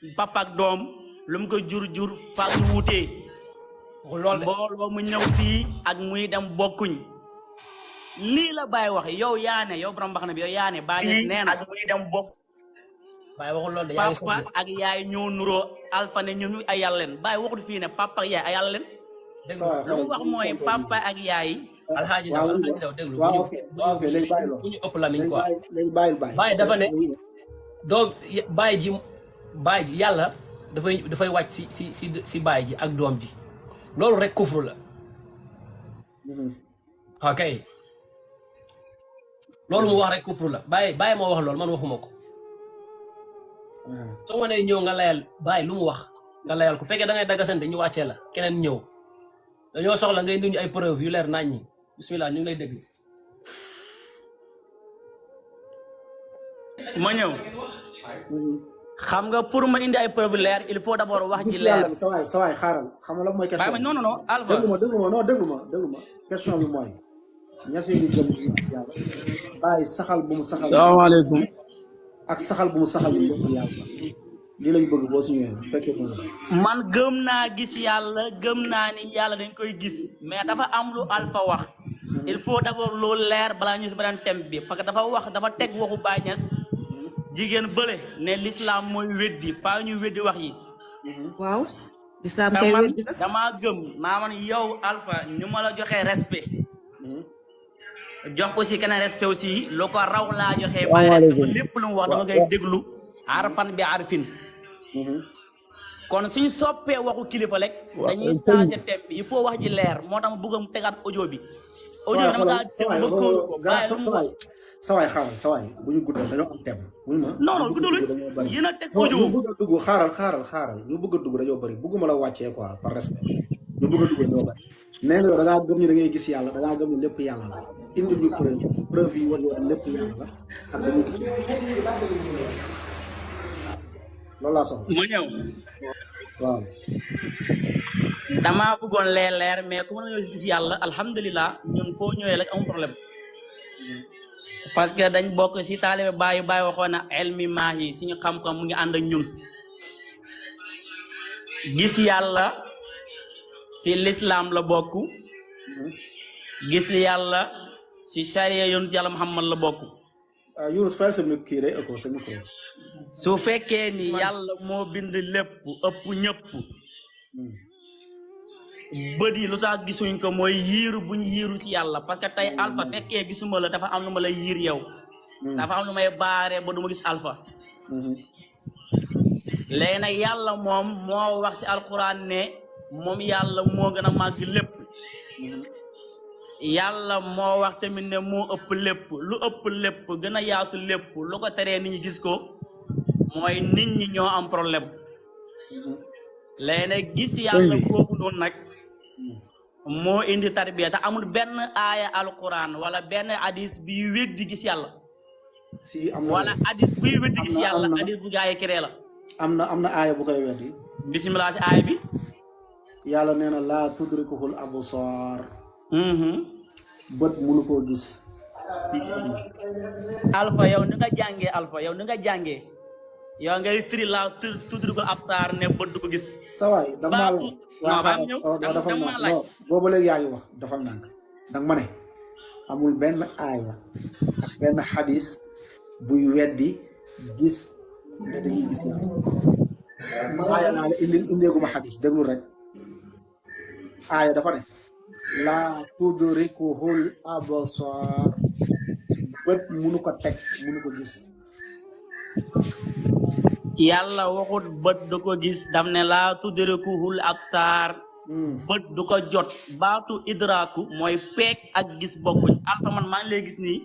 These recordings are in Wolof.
papa ak doom lu mu ko jur fa ñu wutee mbooloo mu ñëw fii ak muy dem bokkuñ lii la Baye wax yow yaa ne yow borom mbaxana bi yow yaa ne Baye Niass nee na ak muy dem bokk Baye waxul loolu de papa ak yaay ñoo nuroo alpha ne ñoom ay yàlla leen Baye waxul fii ne papa ak yaay ay yàlla leen lu mu wax mooy papa ak yaay alxaaji ndaw déglu bu ñu ëpp lamiñ quoi léegi bàyyil Baye dafa ne doom Baye ji yàlla dafay wàcc si Baye ji ak doom ji loolu rek kufru la ok loolu mu wax rek kufru la Baye moo wax loolu man waxuma ko soo ma nee ñëw nga layal Baye lu mu wax nga layal ko fekkee da ngay dagasante ñu wàccee la keneen ñëw dañoo soxla ngay indi ñu ay preuve yu leer nañ ñi bismillah ñu ngi lay dégg ma ñëw xam nga pour ma indi ay preuve leer il faut d'abord wax ji leer sa waay xaaral xam nga la mooy question non non Alpha déglu ma question bi mooy ñase ñu gëm ci yàlla Baye saxal bu mu saxal salaamaaleykum ak saxal bu mu saxal ñu gëm yàlla lii lañ bëgg boo suñu fekkee man gëm naa gis yàlla gëm naa ni yàlla dañ koy gis mais dafa am lu Alpha wax il faut d'abord loolu leer balaa ñu si beneen thème bi parce que dafa teg waxu Baye Niass jigéen bële ne l'islam mooy weddi pas ñu weddi wax yi waaw l'islam kay weddi la damaa gëm man yow Alpha ñu ma la joxee respect jox aussi keneen respect aussi lu ko raw laa joxee Baye lépp lu mu wax dama koy déglu arfan bi arfin kon suñu soppee waxu kilifa rek dañuy changé thème bi il faut wax ji leer moo tax ma bëgg mu tegaat audio bi dama kaa sawaay xaaral sawaay bu ñu guddal dañoo am thème bu ñu ma non guddal yéen a teg audio ñu bëgg a dugg xaaral ñu bëgg a dugg dañoo bëri bëgguma la wàccee quoi par respect ñu bëgg a dugg dañoo bëri nee nga yow da ngaa gëm ni da ngay gis yàlla da ngaa gëm ni lépp yàlla la indi ñu preuve yi wan yoon lépp yàlla la ak dañuy gis loolu laa soxla ma ñëw waaw damaa bëggoon leer mais ku mën nga gis yàlla alhamdulilah ñun foo ñëwee rek amul problème parce que dañ bokk si taalibe Baye waxoon na elmi maahi suñu xam-xam mu ngi ànd ak ñun gis yàlla si l'islam la bokk gis li yàlla si charia yonent yàlla Muhammad la bokk Yunus fayal sa micro kii day écho sa micro su fekkee ni yàlla moo bind lépp ëpp ñëpp bët yi lu tax gisuñ ko mooy yiiru buñ yiiru ci yàlla parce que tey Alpha fekkee gisuma la dafa am lu ma lay yiir yow dafa am lu may baaree ba du ma gis Alpha léegi nag yàlla moom moo wax ci alquran ne moom yàlla moo gën a màgg lépp yàlla moo wax tamit ne moo ëpp lépp lu ëpp lépp gën a yaatu lépp lu ko teree nit ñi gis ko mooy nit ñi ñoo am problème léegi nag gis yàlla boobu noonu nag moo indi tarbiya te amul benn aaya alquran wala benn hadis bi weddi gis yàlla si am na wala hadis buy weddi gis yàlla hadis bu gaa yi créé la am na aaya bu koy weddi bismillah si aaya bi yàlla nee na laa tudrikuhul absar bët mënu koo gis Alpha yow ni nga jàngee yow ngay firi laa tudrikul absar ne bët du ko gis sawaay dama laaj boobu léegi yaa ngi wax dafa nànk danga ma ne amul benn aaya ak benn xadis buy weddi gis ne dañuy gis yàlla aaya naa la indeeguma xadis déglu rek aaya dafa ne laa tudrikuhul absar bët mënu ko teg mënu ko gis yàlla waxut bët du ko gis dam ne laa tudrikuhul absar bët du ko jot baatu idraku mooy peek ak gis bokkuñ Alpha man maa ngi lay gis nii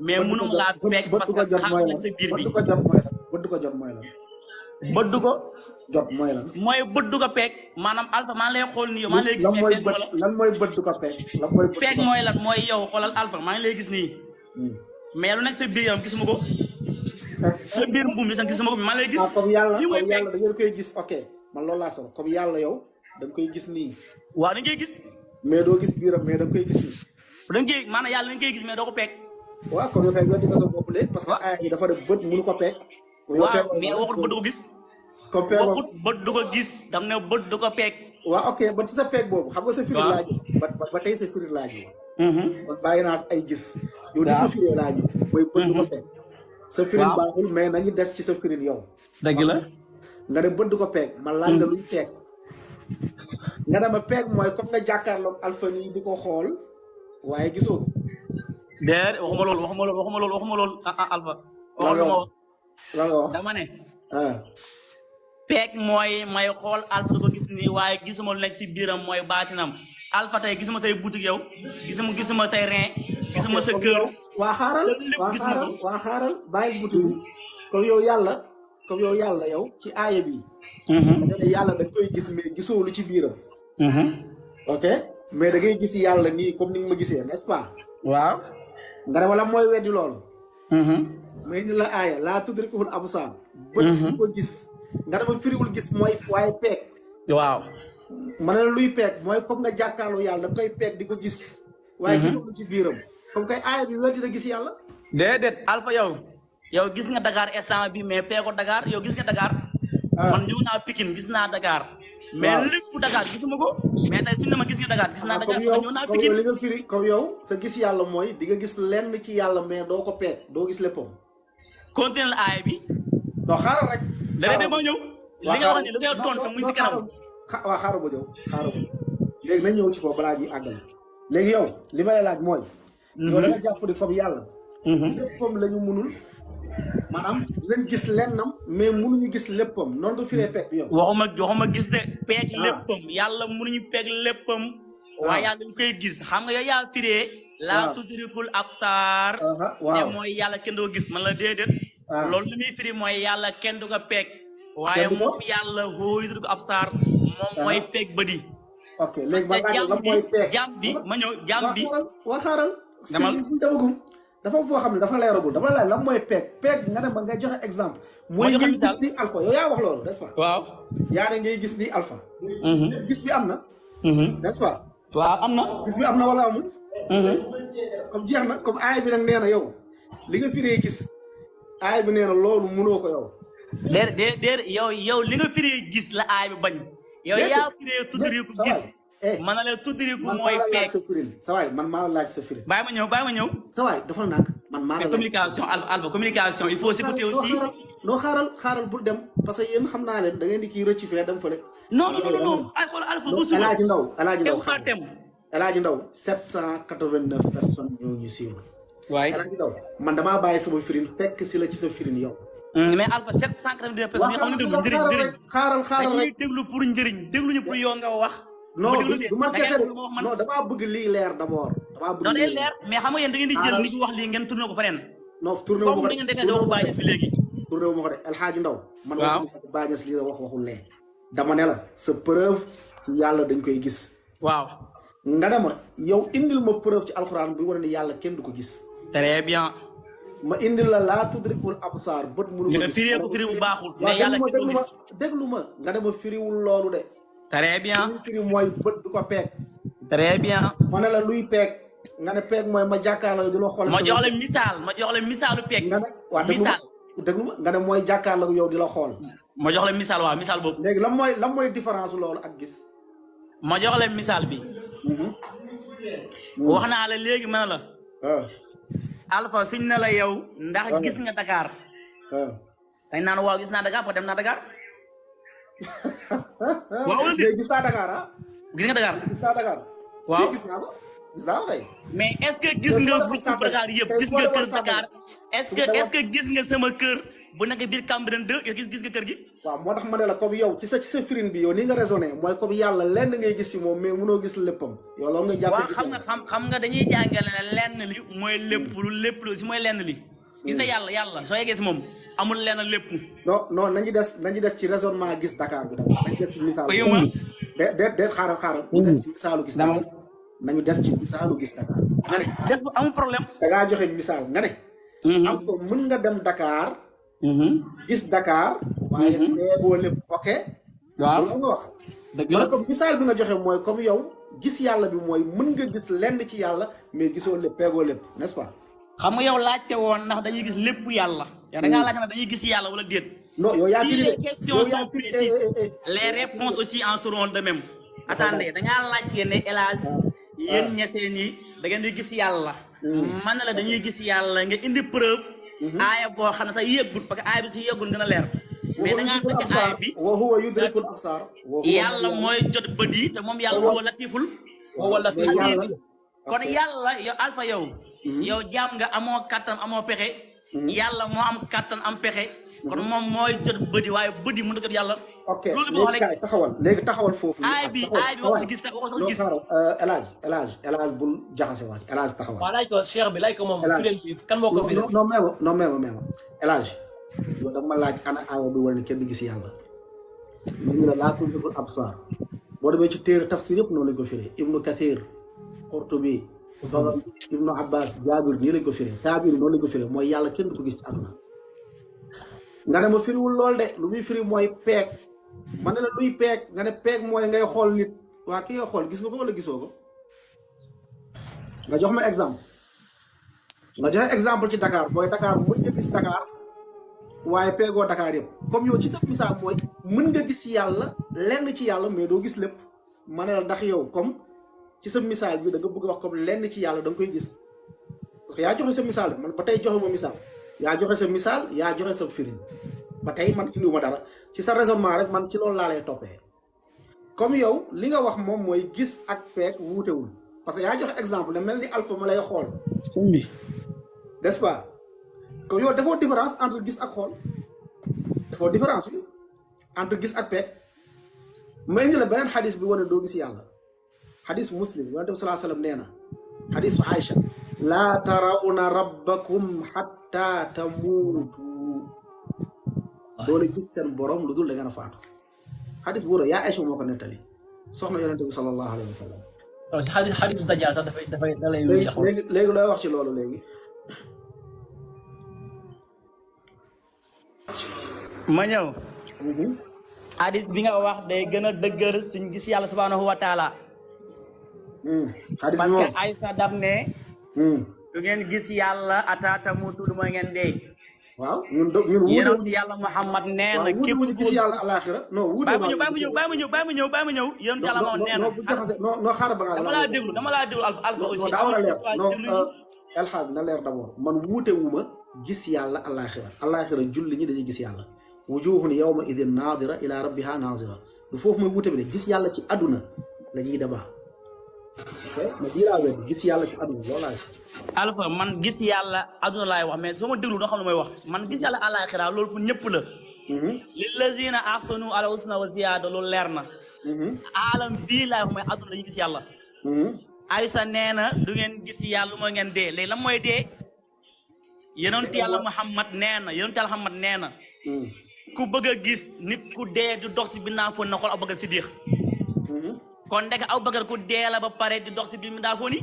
mais mënum laa peek parce que xam nga sa biir bi bët du ko jot mooy lan bët du ko jot mooy lan mooy bët du ko peek maanaam Alpha maa ngi lay xool nii yow maa ngi lay gis lan mooy bët du ko peek lan mooy peek mooy lan mooy yow xoolal Alpha maa ngi lay gis nii mais lu nekk sa biir yow gisuma ko sa biir mbuum bi sax gisuma ko bi maa ngi lay gis comme yàlla da ngeen koy gis ok man loolu laa soxla comme yàlla yow da nga koy gis nii waaw da nga koy gis mais doo gis biiram mais da nga koy gis nii da nga koy maanaam yàlla da nga koy gis mais doo ko peek waaw comme yow kay weddi nga sa bopp léegi parce que aaya bi dafa def bët mënu ko peek waaw mais waxut bët du ko gis comme peeg waxut bët du ko gis dam ne bët du ko peeg. waaw ok ba ci sa peeg boobu xam nga sa firi laa ñëw ba tey sa firi laa ñëw man bàyyi naa ay gis yow di ko firee laa ñëw mooy bët du ko peeg sa firin baaxul mais nañu des ci sa firin yow dëgg la nga ne bët du ko peeg ma laaj la luñ peeg nga ne ma peeg mooy comme nga jàkkaarloog alpha nii di ko xool waaye gisoo ko déer waxuma loolu alpha lan nga wax dama ne peeg mooy may xool alpha du ko gis nii waaye gisuma lu nekk si biiram mooy baatinam alpha tey gisuma say boutique yow gisuma say rein gisuma sa kër waa xaaral bàyyi boutique bi comme yow yàlla yow ci aaya bi da ne yàlla da koy gis mais gisoo lu ci biiram ok mais da ngay gis yàlla nii comme ni nga ma gisee n'est-ce pas waaw nga ne wala mooy weddi loolu may ni la aaya laa tudrikuhul absaar bët du ko gis nga dama firiwul gis mooy waaye peeg waaw ma ne la luy peeg mooy comme nga jàkkaarloo yàlla da koy peeg di ko gis waaye gisoo lu ci biiram comme kay aaya bi weddi la gis yàlla déedéet alpha yow gis nga Dakar instant bi mais peego Dakar yow gis nga Dakar man ñëw naa Pikine gis naa Dakar mais lépp Dakar gisuma ko mais tey suñu ne ma gis nga Dakar gis naa Dakar ñëw naa Pikine li nga firi comme yow sa gis yàlla mooy di nga gis lenn ci yàlla mais doo ko peeg doo gis léppam continué la aaya bi non xaaral rek léegi ma ñëw li nga wax ne lu ngay tontu muy si kanam waaw xaaral ba léegi nañ ñëw ci foofu balaa ñuy àggal léegi yow li ma lay laaj mooy yow da nga jàpp ni comme yàlla léppam la ñu munul maanaam dinañ gis lennam mais munuñu gis léppam noonu nga firee peeg bi yow waxuma gis de peeg léppam yàlla munuñu peeg léppam waaye yàlla dañ koy gis xam nga yow yaa firee laa tudrikul absaar te mooy yàlla kenn doo gis man la déedéet loolu li muy firi mooy yàlla kenn du ko peeg waaye moom yàlla hoo yudrikul absaar moom mooy peeg bëdi ok léegi ma laaj la mooy peeg jàmm bi ma ñëw jàmm bi waxaaral damagum dafa foo xam ne dafa leeragul dafa laaj lan mooy peeg nga ne ma ngay joxe exemple mooy ngay gis ni alpha yow yaa wax loolu n'est-ce pas waaw yaa ne ngay gis ni alpha gis bi am na n'est-ce pas waaw am na gis bi am na wala amul comme jeex na comme aaya bi nag nee na yow li nga firee gis aaya bi nee na loolu mënoo ko yow déer yow li nga firee gis la aaya bi bañ yow yaa firee tudriku gis man na leen tudriku mooy peeg sa waay man maa la laaj sa firi bàyyi ma ñëw sa waay dafa nag man maa la communication alpha communication il faut s'écouter aussi non xaaral bul dem parce que yéen xam naa leen da ngeen di kii rëcc fee dem fële non alpha bu suba Elaaji Ndaw 789 personnes ñoo ñu suivre waaye Elaaji Ndaw man damaa bàyyi sama firin fekk si la ci sa firin yow mais alpha 789 personnes yoo xam ne déglu njëriñ xaaral dañuy déglu pour njëriñ dégluñu pour yow nga wax non du man kese non damaa bëgg lii leer d'abord damaa bëgg lii leer mais xam nga yéen da ngeen di jël nit ñi wax lii ngeen tourné ko feneen non tourné wu ma ko da ngeen defee waxu Baye Niass bi léegi tourné wu ma ko de El Hadji Ndaw man waxu Baye Niass lii la waxul lee dama ne la sa preuve ci yàlla dañ koy gis waaw nga ne ma yow indil ma preuve ci alxuraan bi wane ne yàlla kenn du ko gis très bien ma indil la laa tudrikul absaar bët mënu nga firee ko firi bu baaxul mais yàlla kenn du ko gis déglu ma nga ne ma firiwul loolu de très bien firi mooy bët du ko peeg très bien ma ne la luy peeg nga ne peeg mooy ma jàkkaarloo di la xool ma jox la misaalu peeg nga ne waaw déglu ma nga ne mooy jàkkaarloo yow di la xool ma jox la misaal waaw misaal boobu léegi lan mooy différence loolu ak gis ma jox la misaal bi wax naa la léegi ma ne la alpha suñ ne la yow ndax gis nga Dakar dañ naan waaw gis naa Dakar parce que dem naa Dakar waaw gis naa Dakar gis nga Dakar waaw gis naa ko kay mais est-ce que gis nga groupe Dakar yëpp gis nga kër Dakar est-ce que gis nga sama kër bu nekk biir Cambérène 2 gis nga kër gi waaw moo tax ma ne la comme yow ci sa firin bi yow ni nga raisonné mooy comme yàlla lenn ngay gis si moom mais mënoo gis léppam yow loolu nga jàppee waaw xam nga dañuy jàngale ne lenn li mooy lépp lu si mooy lenn li gis nga yàlla soo yeggee si moom amul lenn lépp non nañu des ci raisonnement gis Dakar bi dama nañu des ci misaal de xaaral ñu des ci misaalu gis Dakar nañu des ci misaalu gis Dakar nga ne def amul problème da ngaa joxe misaal nga ne am ko mën nga dem Dakar gis Dakar waaye peegoo lépp ok waaw loolu nga wax dëgg la comme misaal bi nga joxe mooy comme yow gis yàlla bi mooy mën nga gis lenn ci yàlla mais gisoo lépp peegoo lépp n'est-ce pas xam nga yow laajte woon ndax dañuy gis lépp yàlla yow da ngaa laaj na dañuy gis yàlla wala déet non yow yaa Si firi les de questions yow yaa sont firi précises, les réponses aussi en seront de même. Attendez, da ngaa laajte ne El Hadj yéen ñeseen yi da ngeen di gis yàlla. man la dañuy gis yàlla nga indi preuve. aaya boo xam ne sax yëggul parce que aaya bi si yëggul gën a leer. mais da ngaa dagg aaya bi wa huwa yudrikul absar yàlla mooy jot bët yi te moom yàlla huwa latiful. wala kon yàlla yow Alpha yow. yow jaam nga amoo kattan amoo pexe. yàlla moo am kattan am pexe. kon moom mooy jot bëdi waaye bëdi mënut a jot yàlla. ok léegi kay taxawal foofu. aay bi waxu si gis waxu si gis. El Hadj bul jaxase waat El Hadj taxawal. waaw laaj ko cheikh bi laaj ko moom. fireen bi kan moo ko fireen. non mais El Hadj yow da nga ma laaj ana aaya bi wala ne kenn du gis yàlla. ñu la laa tudrikul absar boo demee ci téere tafsir yëpp noonu lañ ko firee Ibnu Kathir Qurtubi Ibnu Abbas Jaabir nii lañ ko firee Jaabir noonu lañ ko firee mooy yàlla kenn du ko gis ci àdduna. nga ne ma firiwul lool de lu muy firi mooy peeg man ne la luy peeg nga ne peeg mooy ngay xool nit waa ki nga xool gis nga ko wala gisoo ko nga jox ma exemple nga joxe exemple ci Dakar mooy Dakar mën nga gis Dakar waaye peegoo Dakar yëpp comme yow ci sa misaal mooy mën nga gis yàlla lenn ci yàlla mais doo gis lépp ma ne la ndax yow comme ci sa misaal bi da nga bëgg wax comme lenn ci yàlla da nga koy gis parce que yaa joxe sa misaal de man ba tey joxe ma misaal yaa joxe sa misaal yaa joxe sa firin ba tey man indiwuma dara ci sa raisonnement rek man ci loolu laa lay toppee comme yow li nga wax moom mooy gis ak peeg wuutewul parce que yaa joxe exemple ne mel ni Alpha ma lay xool. sëñ bi n'est-ce pas comme yow dafoo différence entre gis ak xool dafoo différence bi entre gis ak peeg ma indi la beneen xadis bi wane doo gis yàlla xadis Muslim yonent bi sallallahu alayhi wasallam nee na xadisu Aïcha laa tarawna rabbakum xatta tamuutu doole gis seen borom lu dul da ngeen a faatu xadis bu rëy yaa Aïcha moo ko nettali soxna yonent bi sallallahu alayhi wa sallam. xadisu Dajjaal sax dafay da lay léegi looy wax ci loolu léegi. ma ñëw. hadis bi nga wax day gën a dëgër suñ gis yàlla subhanahu wa taala. hadis parce bi que Aïcha daf ne. du ngeen gis yàlla ataata mu tudd mooy ngeen dee. waaw ñun wuute yéen ci yàlla Muhammad nee na képp wuute gis yàlla alaxira non wuute bàyyi ma ñëw yéen ci yàlla Muhammad nee na bu jaxase non xaaral ba nga dama laa déglu Alpha aussi daa war a leer non elxaaj na leer d'abord man wuute wu ma gis yàlla alaxira julli ñi dañuy gis yàlla wujuhun yawma idin naadira ila rabbiha naazira du foofu mooy wuute bi de gis yàlla ci àdduna la ñuy débat ma di laa wet gis yàlla ci àdduna loolu laay Alpha man gis yàlla àdduna laay wax mais soo ma déglu doo xam ne mooy wax man gis yàlla alaxira loolu pour ñëpp la lillazina ahsanu al husna wa ziyaada loolu leer na alam bii laay wax mooy àdduna dañuy gis yàlla Aïcha nee na du ngeen gis yàlla mooy ngeen dee léegi lan mooy dee yonent yàlla Muhammad nee na ku bëgg a gis nit ku dee du dox si binnaa foon na xool Abubakar Siddiq kon ndek Abubakar ku dee la ba pare di dox si biir binnaa foon yi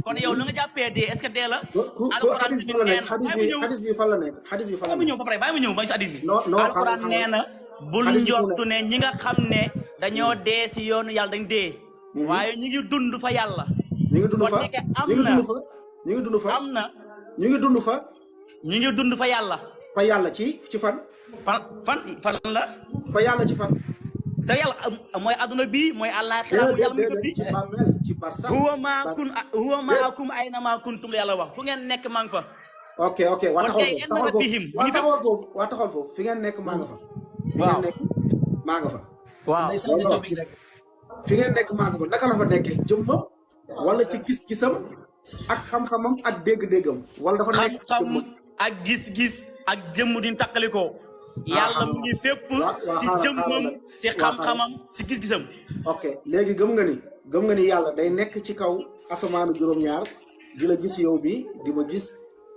kon yow lu nga jàppee dee est-ce que dee la alquran bi nee na xadis bi fan la nekk xadis bi fan la nekk ñëw ba pare bàyyi ma ñëw ba ngi si hadis bi alquran nee na bul njortu ne ñi nga xam ne dañoo dee si yoonu yàlla dañ dee waaye ñu ngi dund fa yàlla ñu ngi dund fa ñu ngi dund fa yàlla fa yàlla ci fan fan la fa yàlla ci fan te yàlla mooy adduna bi mooy àllaaxira mu yàlla muy ko bi ci bàmmeel ci barsax huwa maakum ayna maa kuntum la yàlla wax fu ngeen nekk maa ngi fa ok waa taxawal foofu fi ngeen nekk maa nga fa waaw fi ngeen nekk maa nga fa naka la fa nekkee jëmmam wala ci gis-gisam ak xam-xamam ak dégg-déggam wala dafa nekk xam-xam ak gis-gis ak jëmm di taqalikoo yàlla mu ngi fépp si jëmmam si xam-xamam si gis-gisam ok léegi gëm nga ni yàlla day nekk ci kaw asamaanu juróom-ñaar di la gis yow bi di ma gis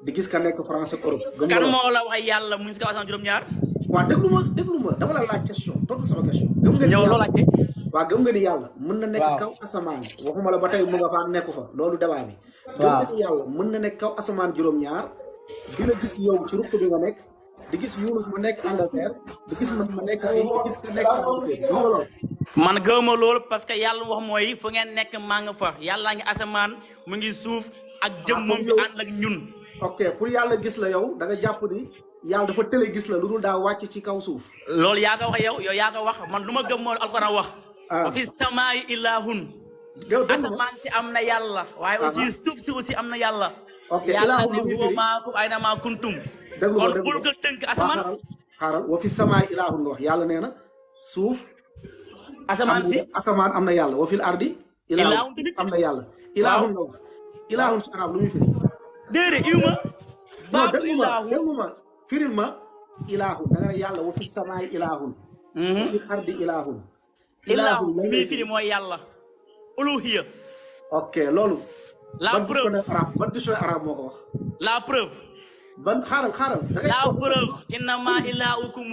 di gis ka nekk France ak Europe kan moo la wax yàlla mu ngi si kaw asamaanu juróom-ñaar waaw déglu ma dama la laaj question tontu sama question gëm nga ni yàlla mën na nekk kaw asamaan waxuma la ba tey mu nga fa nekku fa loolu débat bi gëm nga ni yàlla mën na nekk kaw asamaan juróom-ñaar di la gis yow ci ruq bi nga nekk di gis Yunus ma nekk Angleterre di gis ma nekk fii di gis ka nekk man gëwma loolu parce que yàlla wax mooy fu ngeen nekk maa nga fa yàllaa ngi asamaan mu ngi suuf ak jëmmam bi ànd ak ñun ok pour yàlla gis la yow da nga jàpp ni yàlla dafa tële gis la lu dul daa wàcc ci kaw suuf. loolu yaa ko wax yow yaa ko wax man lu ma gëm moo alquran wax. wa fi samaa'i ilaahun. asamaan si am na yàlla. waaye aussi suuf si aussi am na yàlla. ok yàlla ne huwa maakum aynamaa kuntum. kon bul ko tënk asamaan. xaaral wa fi samaa'i ilaahun nga wax yàlla nee na suuf. asamaan am na yàlla wa fil ardi. ilaahun am na yàlla. ilaahun nga wax ilaahun ci arab lu muy firi. déedéet iw ma. baatu ilaahun déglu ma firil ma ilaahun da nga ne yàlla wa fi samaa'i ilaahun. wa fil ardi ilaahun. ilaahun lu muy firi mooy yàlla. uluhiya. ok loolu. la preuve ban dictionnaire arabe moo ko wax. la preuve. ban xaaral. la preuve. innama ilaahukum.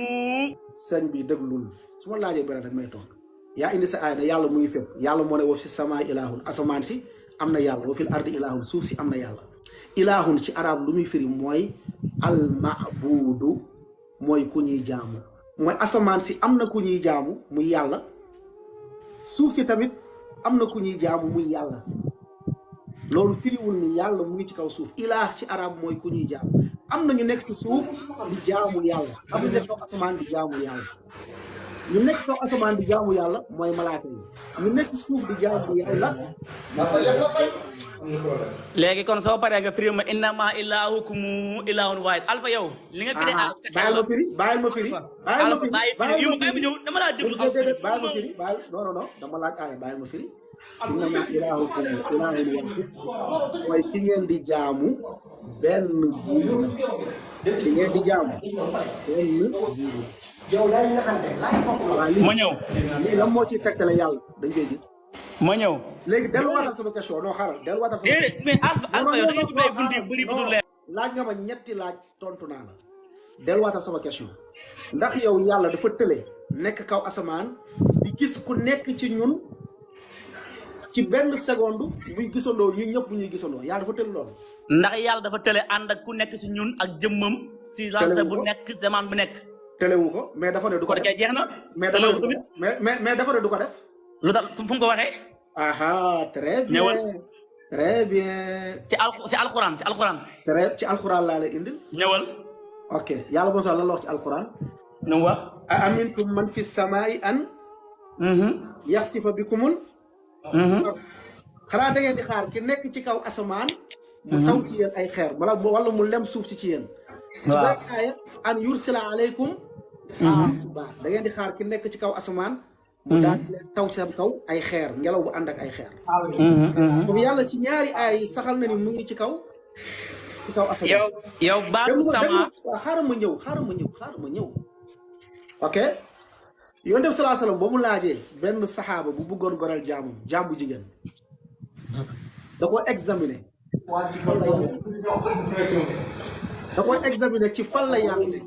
sëñ bi déglul su ma laajee benn rek may tontu. yaa indi sa aay ne yàlla mu ngi fépp yàlla moo ne wa fi samaa'i ilaahun asamaan si am na yàlla wa fil ardi ilaahun suuf si am na yàlla. ilaahun ci arab lu muy firi mooy al maabudu mooy ku ñuy jaamu mooy asamaan si am na ku ñuy jaamu muy yàlla suuf si tamit am na ku ñuy jaamu muy yàlla loolu firiwul ni yàlla mu ngi ci kaw suuf ilaah ci arab mooy ku ñuy jaamu am na ñu nekk ci suuf di jaamu yàlla am ñu nekk kaw asamaan di jaamu yàlla ñu nekk kaw asamaan di jaamu yàlla mooy malaaka yi ñu nekk suuf di jaamu yàlla. léegi kon soo paree nga firi ma innama ilaahukum ilaahun waahid alpha yow. li nga firi bàyyil ma firi. dama laa déglu. bàyyil ma firi non dama laaj aaya bàyyil ma firi. innama ilaahukum ilaahun waahid mooy ki ngeen di jaamu benn buur la. ki ngeen di jaamu benn buur la. ma ñëw. lii lan moo ciy tegtale yàlla dañ koy gis. ma ñëw. léegi delluwaatal sama question non xaaral delluwaatal sama question. mais alpha yow da ngay tuddee bunti bëri bu dul leer. laaj nga ma ñetti laaj tontu naa la. delluwaatal sama question. ndax yow yàlla dafa tële nekk kaw asamaan di gis ku nekk ci ñun ci benn seconde muy gisandoo ñun ñëpp ñuy gisandoo yàlla dafa tële loolu. ndax yàlla dafa tële ànd ak ku nekk si ñun ak jëmmam. si laajte bu nekk zaman bu nekk. tëlewu ko mais dafa ne du ko def jeex na. mais dafa ne du ko def. lu tax fu mu ko waxee. aha très bien très bien. ci alquran. ci alquran laa lay indil. ñëwal. ok yàlla boo sax lan la wax ci alquran. nu mu wax. a amintum man fi samaa'i an. yaxsifa bikumul. xanaa da ngeen di xaar ki nekk ci kaw asamaan. mu taw ci yéen ay xeer wala mu lem suuf ci yéen. ci benn aaya an yursila aleykum. suba da ngeen di xaar ki nekk ci kaw asamaan. mu daal di leen taw seen kaw ay xeer ngelaw bu ànd ak ay xeer. comme yàlla ci ñaari aay yi saxal na ni mu ngi ci kaw asamaan. yow baatu sama. xaaral ma ñëw. ok yonent bi salaa salaam ba mu laajee benn saxaaba bu bëggoon goreel jaam bu jigéen da ko examiner. ci fan la yàlla nekk.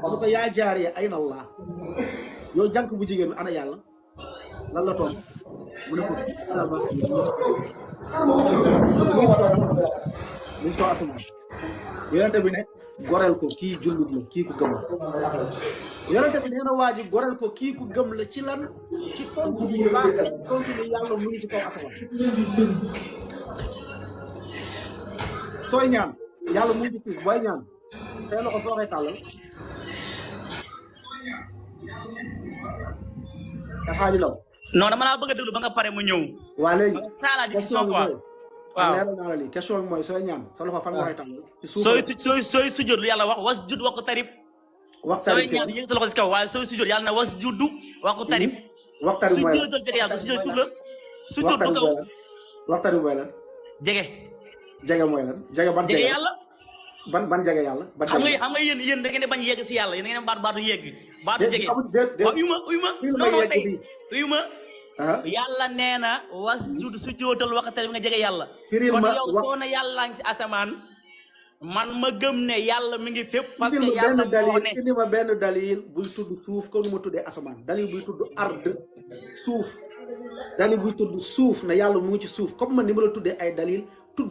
da ko yaa jaaree ayna Allah yow jànk bu jigéen bi ana yàlla. lan la toog mu ne ko fi sama mu ngi ci kaw asamaan yonente bi ne goreel ko kii jullit la kii ku gëm la yonente bi nee na waa ji goreel ko kii ku gëm la ci lan ci tontu bi baax tontu bi yàlla mu ngi ci kaw asamaan sooy ñaan yàlla mu ngi suuf booy ñaan tey loxo soo koy tàllal xaaji law non dama laa bëgg a déglu ba nga pare mu ñëw. waa léegi question bi mooy waaw leeral naa la lii question bi mooy sooy ñaan sa loxo fan nga koy tàllal ci suuf sooy sujjóot lu yàlla wax wasjud wa qtarib. sooy ñaan yëg sa loxo si kaw waaye sooy sujjóot yàlla na wasjud wa qtarib. waxtarib mooy sujjóotal jege yàlla sujjóot suuf la. sujjóot bu kaw waxtarib mooy lan. jege mooy lan jege ban jege yàlla. ban jege yàlla. xam nga yéen da ngeen di bañ yegg si yàlla yéen da ngeen di baatu yegg. baatu jege waaw uyu ma non tey uyu ma. yàlla nee na wasjud sujjóotal waxtaan bi nga jege yàlla. kon yow soo na yàlla ngi si asamaan man ma gëm ne yàlla mi ngi fépp. parce que yàlla moo ne indi ma benn dalil buy tudd suuf comme ni ma tuddee asamaan dalil buy tudd ard suuf dalil buy tudd suuf ne yàlla mu ngi ci suuf comme man ni ma la tuddee ay dalil. tudd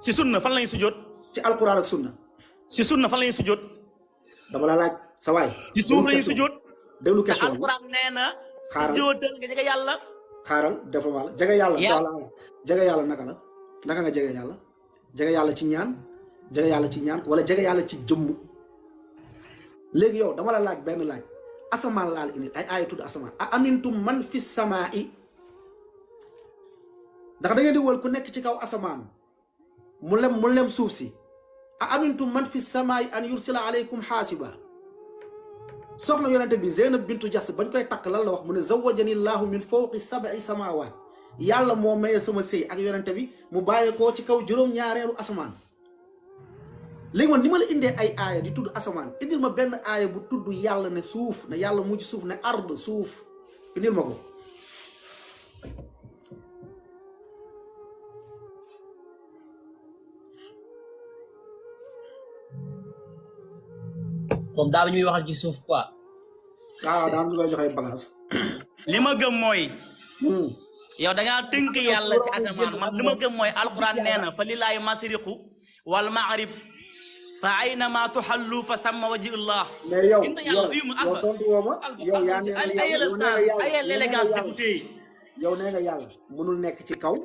si sunna fan lañu sujjóot. ci alquran ak sunna. si sunna fan lañu sujjóot. dama la laaj sa waay. ci suuf lañu sujjóot. déglu question bi alquran nee na. sujjóotal nga jege yàlla. xaaral dafa wàll jege yàlla. jege yàlla naka la naka nga jege yàlla. jege yàlla ci ñaan wala jege yàlla ci jëmm. léegi yow dama la laaj benn laaj asamaan laal indi ay aaya tudd asamaan a amintum man fi samaa'i ndax da ngeen di wol ku nekk ci kaw asamaan mu lem suuf si a amintum man fi samaa'i an yursila alaykum xaasiba soxna yonente bi Zeynab bintu Jaxs bañ koy takk lan la wax mu ne zawajani llahu min fawqi sab'i samaawaat yàlla moo maye sama sëy ak yonente bi mu bàyyi koo ci kaw juróom-ñaareelu asamaan léegi man ni ma la indee ay aaya di tudd asamaan indil ma benn aaya bu tudd yàlla ne suuf ne yàlla mujj suuf ne ard suuf indil ma ko moom daa ñuy waxal ci suuf quoi. waaw daa ñu koy joxe bagage. li ma gëm mooy. yow da ngaa tënk yàlla si asamaan man li ma gëm mooy alquran nee na fa lillaahi masriqu wal magrib fa aynama tuhallu fa samma wajhullah. mais yow tontu woo ma yow yaa ne l'élégance député. yow nee nga yàlla mënul nekk ci kaw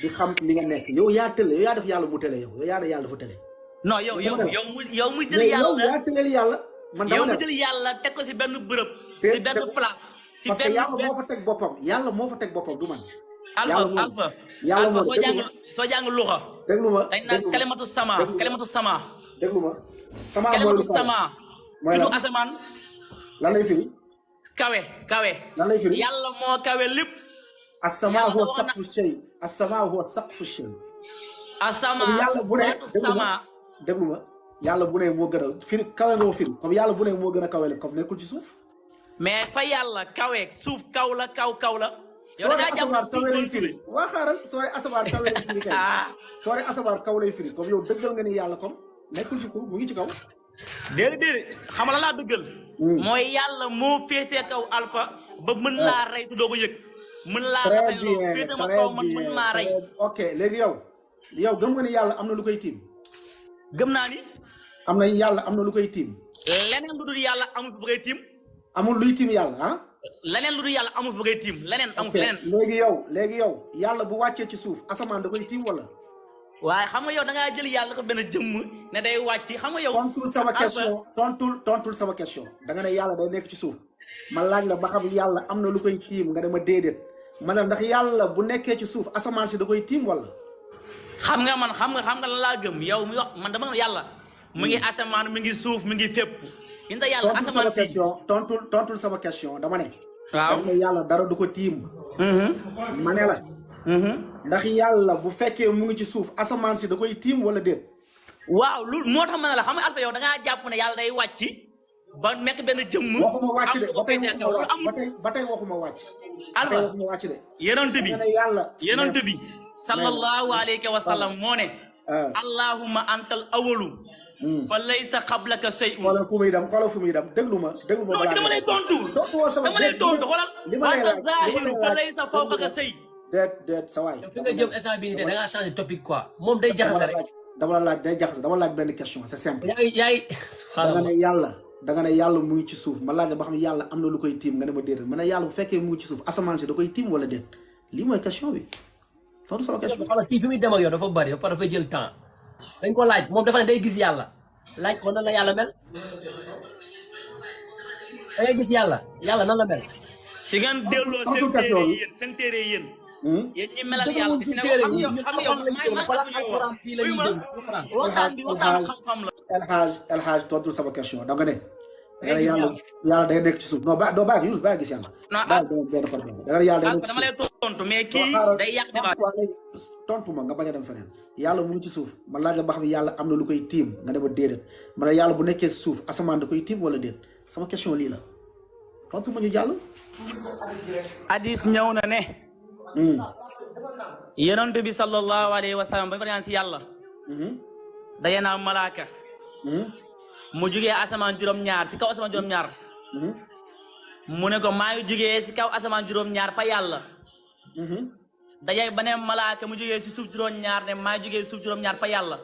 di xam li nga nekk yow yaa tële yow yaa def yàlla mu tële yow yaa ne yàlla dafa tële. non yow mu jël yàlla yaa tëleel yàlla. man yow mu jël yàlla teg ko si benn bërëb. si benn place. si parce que benn yàlla moo fa teg boppam yàlla moo fa teg boppam du man. alfa soo jàng luxa. déglu ma dañ naan kalimatu sama. déglu ma sama kalimatu sama. mooy fi nu asamaan. lan lay firi. kawe. lan lay firi yàlla moo kawe lépp. as-samaa huwa saqfu shay. as-samaa huwa saqfu shay. asama yàlla bu ne déglu ma yàlla bu ne moo gën a firi kawe nga ko firi comme yàlla bu ne moo gën a kawe la comme nekkul ci suuf. mais fa yàlla kawe suuf kaw la. yow da ngaa jàpp kawe lay firi waa xaaral soo asamaan kawe lay firi kay soo asamaan kaw lay firi comme yow dëggal nga ni yàlla comme nekkul ci suuf mu ngi ci kaw. déedéet xam nga la laa dëggal. mooy yàlla moo féetee kaw alpha ba mën laa rey te doo ko yëg. mën laa rey loolu féete ma kaw man mën maa rey. ok léegi yow gëm nga ni yàlla am na lu koy tiim. gëm naa ni. am na yàlla am na lu koy tiim. leneen lu dul yàlla amul fu bëggee tiim. amul luy tiim yàlla ah. leneen lu dul yàlla amul fu bëggee tiim leneen amul leneen. léegi yow yàlla bu wàccee ci suuf asamaan da koy tiim wala. waaye xam nga yow da ngaa jël yàlla ko benn jëmm ne day wàcc xam nga yow. tontul sama question da nga ne yàlla day nekk ci suuf ma laaj la ba xam yàlla am na lu koy tiim nga dama déedéet ma ne ndax yàlla bu nekkee ci suuf asamaan si da koy tiim wala. xam nga la laa gëm yow mi wax man dama yàlla mu ngi asamaan mi ngi suuf mi ngi fépp. inta yàlla asamaan fii tontul sama question dama ne. waaw dama ne yàlla dara du ko tiim. ma ne la. ndax yàlla bu fekkee mu ngi ci suuf asamaan si da koy tiim wala déet. waaw loolu moo tax ma ne la xam nga Alpha yow da ngaa jàpp ne yàlla day wàcc ba nekk benn jëmm. waxuma wàcc de ba tey waxuma wàcc. Alpha waxuma wàcc de. yonent bi sallallahu alayhi wa sallam moo ne. allahumma antal awalu. fa laysa qablaka shay'un. xoolal fu muy dem déglu ma. non dama lay tontu. dama lay tontu xoolal. li ma lay laaj fa laysa fawqaka shay. déet sa waay. fi nga jëm instant bii nii da ngaa changé topic quoi moom day jaxase rek. dama la laaj benn question c'est simple. yaay da nga ne yàlla mu ngi ci suuf ma laaj ba xam ne yàlla am na lu koy tiim nga ne ma déedéet ma ne yàlla bu fekkee mu ngi ci suuf asamaan si da koy tiim wala déet lii mooy question bi. tontu sama question. xam nga kii fi muy dem ak yow dafa bëri ba pare dafa jël temps dañ ko laaj moom dafa ne day gis yàlla laaj ko nan la yàlla mel da ngay gis yàlla nan la mel. si ngeen delloo seen téere yéen. yéen ñi melal yàlla si ne xam yow xam-xam la. El Hadj tontu sama question da nga ne. yàlla day nekk ci suuf non doo bàyyi Yunus bàyyi gis yàlla. da nga ne yàlla day nekk ci suuf dama lay tontu mais kii day yàq débat. tontu ma nga bañ a dem feneen yàlla mu ngi ci suuf ma laaj la ba xam ne yàlla am na lu koy tiim nga ne ma déedéet ma ne yàlla bu nekkee suuf asamaan da koy tiim wala déet sama question lii la tontu ma ñu jàll. hadis ñëw na ne. yonent bi sallallahu alayhi wa sallam ba ñu ko ñaan si yàlla. daje naa malaaka. mu jugee asamaan juróom-ñaar si kaw asamaan juróom-ñaar. mu ne ko maa ngi jugee si kaw asamaan juróom-ñaar fa yàlla. daje ba ne malaaka mu jugee si suuf juróom-ñaar ne maa ngi jugee suuf juróom-ñaar fa yàlla.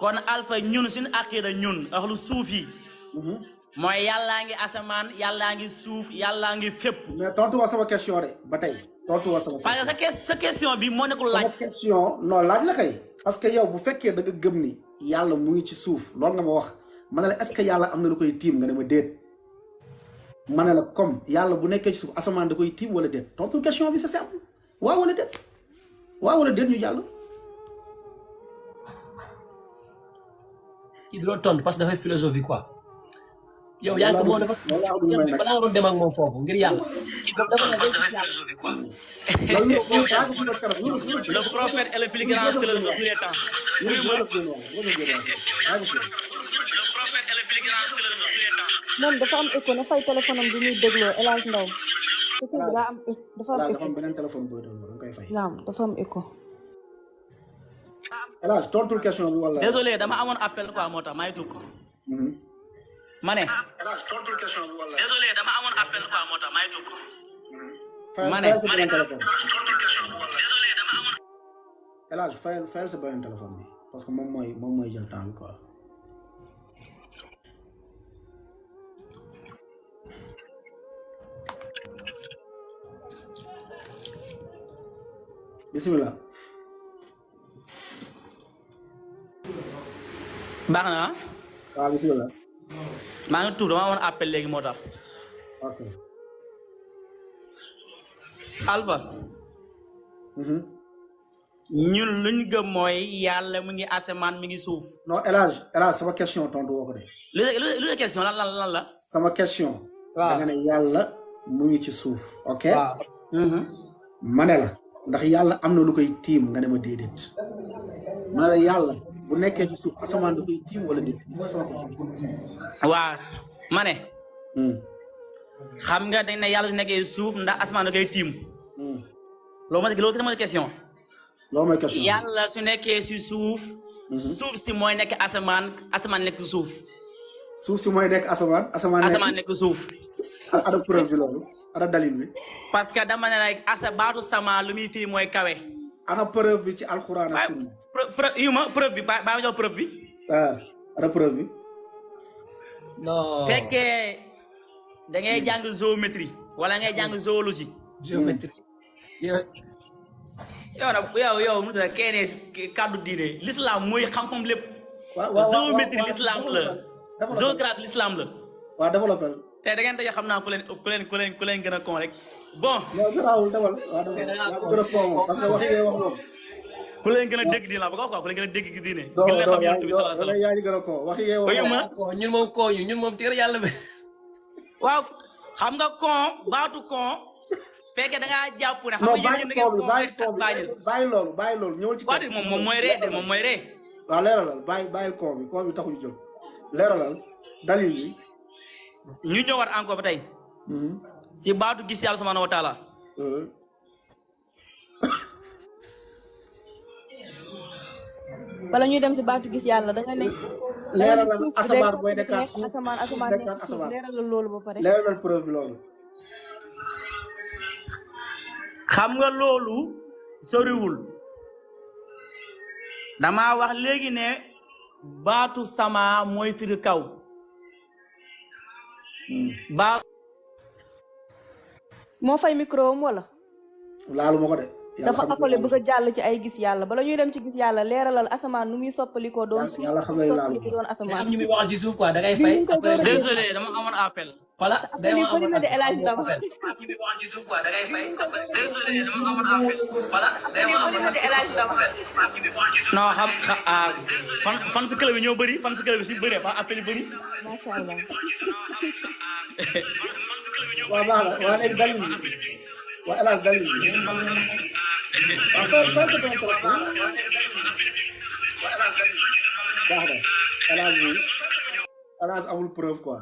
kon Alpha ñun suñu aqida ñun ahlu suuf yi. mooy yàllaa ngi asamaan yàllaa ngi suuf yàllaa ngi fépp. mais tontu wa sama question de ba tey tontu wa sama question. parce que sa question bi moo nekkul laaj. sama question non laaj la kay. parce que yow bu fekkee da nga gëm ni yàlla mu ngi ci suuf loolu nga ma wax ma ne la est-ce que yàlla am na lu koy tiim nga ne ma déet ma ne la comme yàlla bu nekkee ci suuf asamaan da koy tiim wala déet tontu question bi c'est simple waaw wala déet waaw wala déet ñu jàll. kii du la tontu parce que dafay philosophie quoi yow yaa ngi ko moom dafa balaa nga doon dem ak moom foofu ngir yàlla kii dafa ne parce que dafay philosophie quoi. Le prophète est le plus grand que de tous les temps. moom dafa am écho na fay téléphone am bi muy dégloo El Hadj Ndaw te kii bi daa am dafa am écho. beneen téléphone booy dégloo da nga koy fay. naam dafa am écho. El Hadj tontul question bi wala. Désolé dama amoon appel quoi moo tax maa ngi tukk. ma ne. El Hadj tontul question bi wala. Désolé dama amoon appel quoi moo tax maa ngi tukk. ma ne sa beneen téléphone. El Hadj fayal sa beneen téléphone bi parce que moom mooy jël temps bi quoi. bisimilah. baax na. waaw bisimilah. maa ngi tuub dama amoon appel léegi moo tax. ok. Alpha. ñun luñ gëm mooy yàlla mu ngi asamaan mi ngi suuf. non El Hadj sama question tontu woo ko de. lu la question lan la. sama question. waaw da nga ne yàlla mu ngi ci suuf. ok. waaw. ma ne la ndax yàlla am na lu koy tiim nga ne ma déedéet. ma ne la yàlla bu nekkee ci suuf asamaan da koy tiim wala déet. waaw ma ne. xam nga dañ ne yàlla su nekkee suuf ndax asamaan da koy tiim. loolu mooy question. loolu mooy question yàlla su nekkee si suuf. suuf si mooy nekk asamaan nekk suuf. suuf si mooy nekk asamaan nekk suuf. ada preuve bi loolu ada dalil bi. parce que dama ne like baatu sama lu muy firi mooy kawe. ana preuve bi ci alxuraan ak sunna. preuve bi baa ma jox preuve bi. ana preuve bi. non fekkee da ngay jàng géométrie wala ngay jàng zoologie. géométrie. yow Moussa kenn kàddu diine l'islam mooy xam-xam lépp. géométrie l'islam la. géographie l'islam la. waaw développé. te da ngeen tey xam naa ku leen gën a con rek bon. yow garaawul demal waaw gën a con parce que wax yi wax moom. ku leen gën a dégg diine la ba quoi ku leen gën a dégg diine. non gën leen xam yonent bi sallallahu alayhi wasallam. yaa ngi gën a con wax yi wax ñun moom koo ñun moom téere yàlla bi. waaw xam nga con baatu con fekkee da ngaa jàpp ne. xam non nga yéen da bàyyi loolu ñëwal ci. waaw moom mooy ree de moom mooy ree. waaw leeralal bàyyil con bi taxuñu jóg leeralal dalil bi. ñu ñëwaat encore ba tey. si baatu gis yàlla subhanahu wa taala. bala ñuy dem si baatu gis yàlla da nga ne. leeralal asamaan booy dekkaat suuf asamaan nekk suuf leeralal loolu ba pare. leeralal preuve bi loolu. xam nga loolu soriwul. dama wax léegi ne baatu sama mooy firi kaw. moo fay micro am wala. laalu ma ko de. dafa appelé bëgg a jàll ci ay gis yàlla bala ñuy dem ci gis yàlla leeralal asamaan nu muy soppalikoo doon suuf yàlla xam nga laalu doon asamaan. am ñu muy waxal ci suuf quoi da ngay fay. désolé dama amoon appel. voilà day ma amoon de El Hadj Daba. am ñu muy waxal ci suuf quoi da ngay fay. désolé dama amoon appel. voilà day ma amoon de El Hadj Daba. non fan si club bi ñoo bëri fan si club bi suñu bëree ba appel yu bëri. macha allah. waaw baax na waa léegi dalil bi waa El Hadj dalil bi waaw baax na El Hadj amul preuve quoi.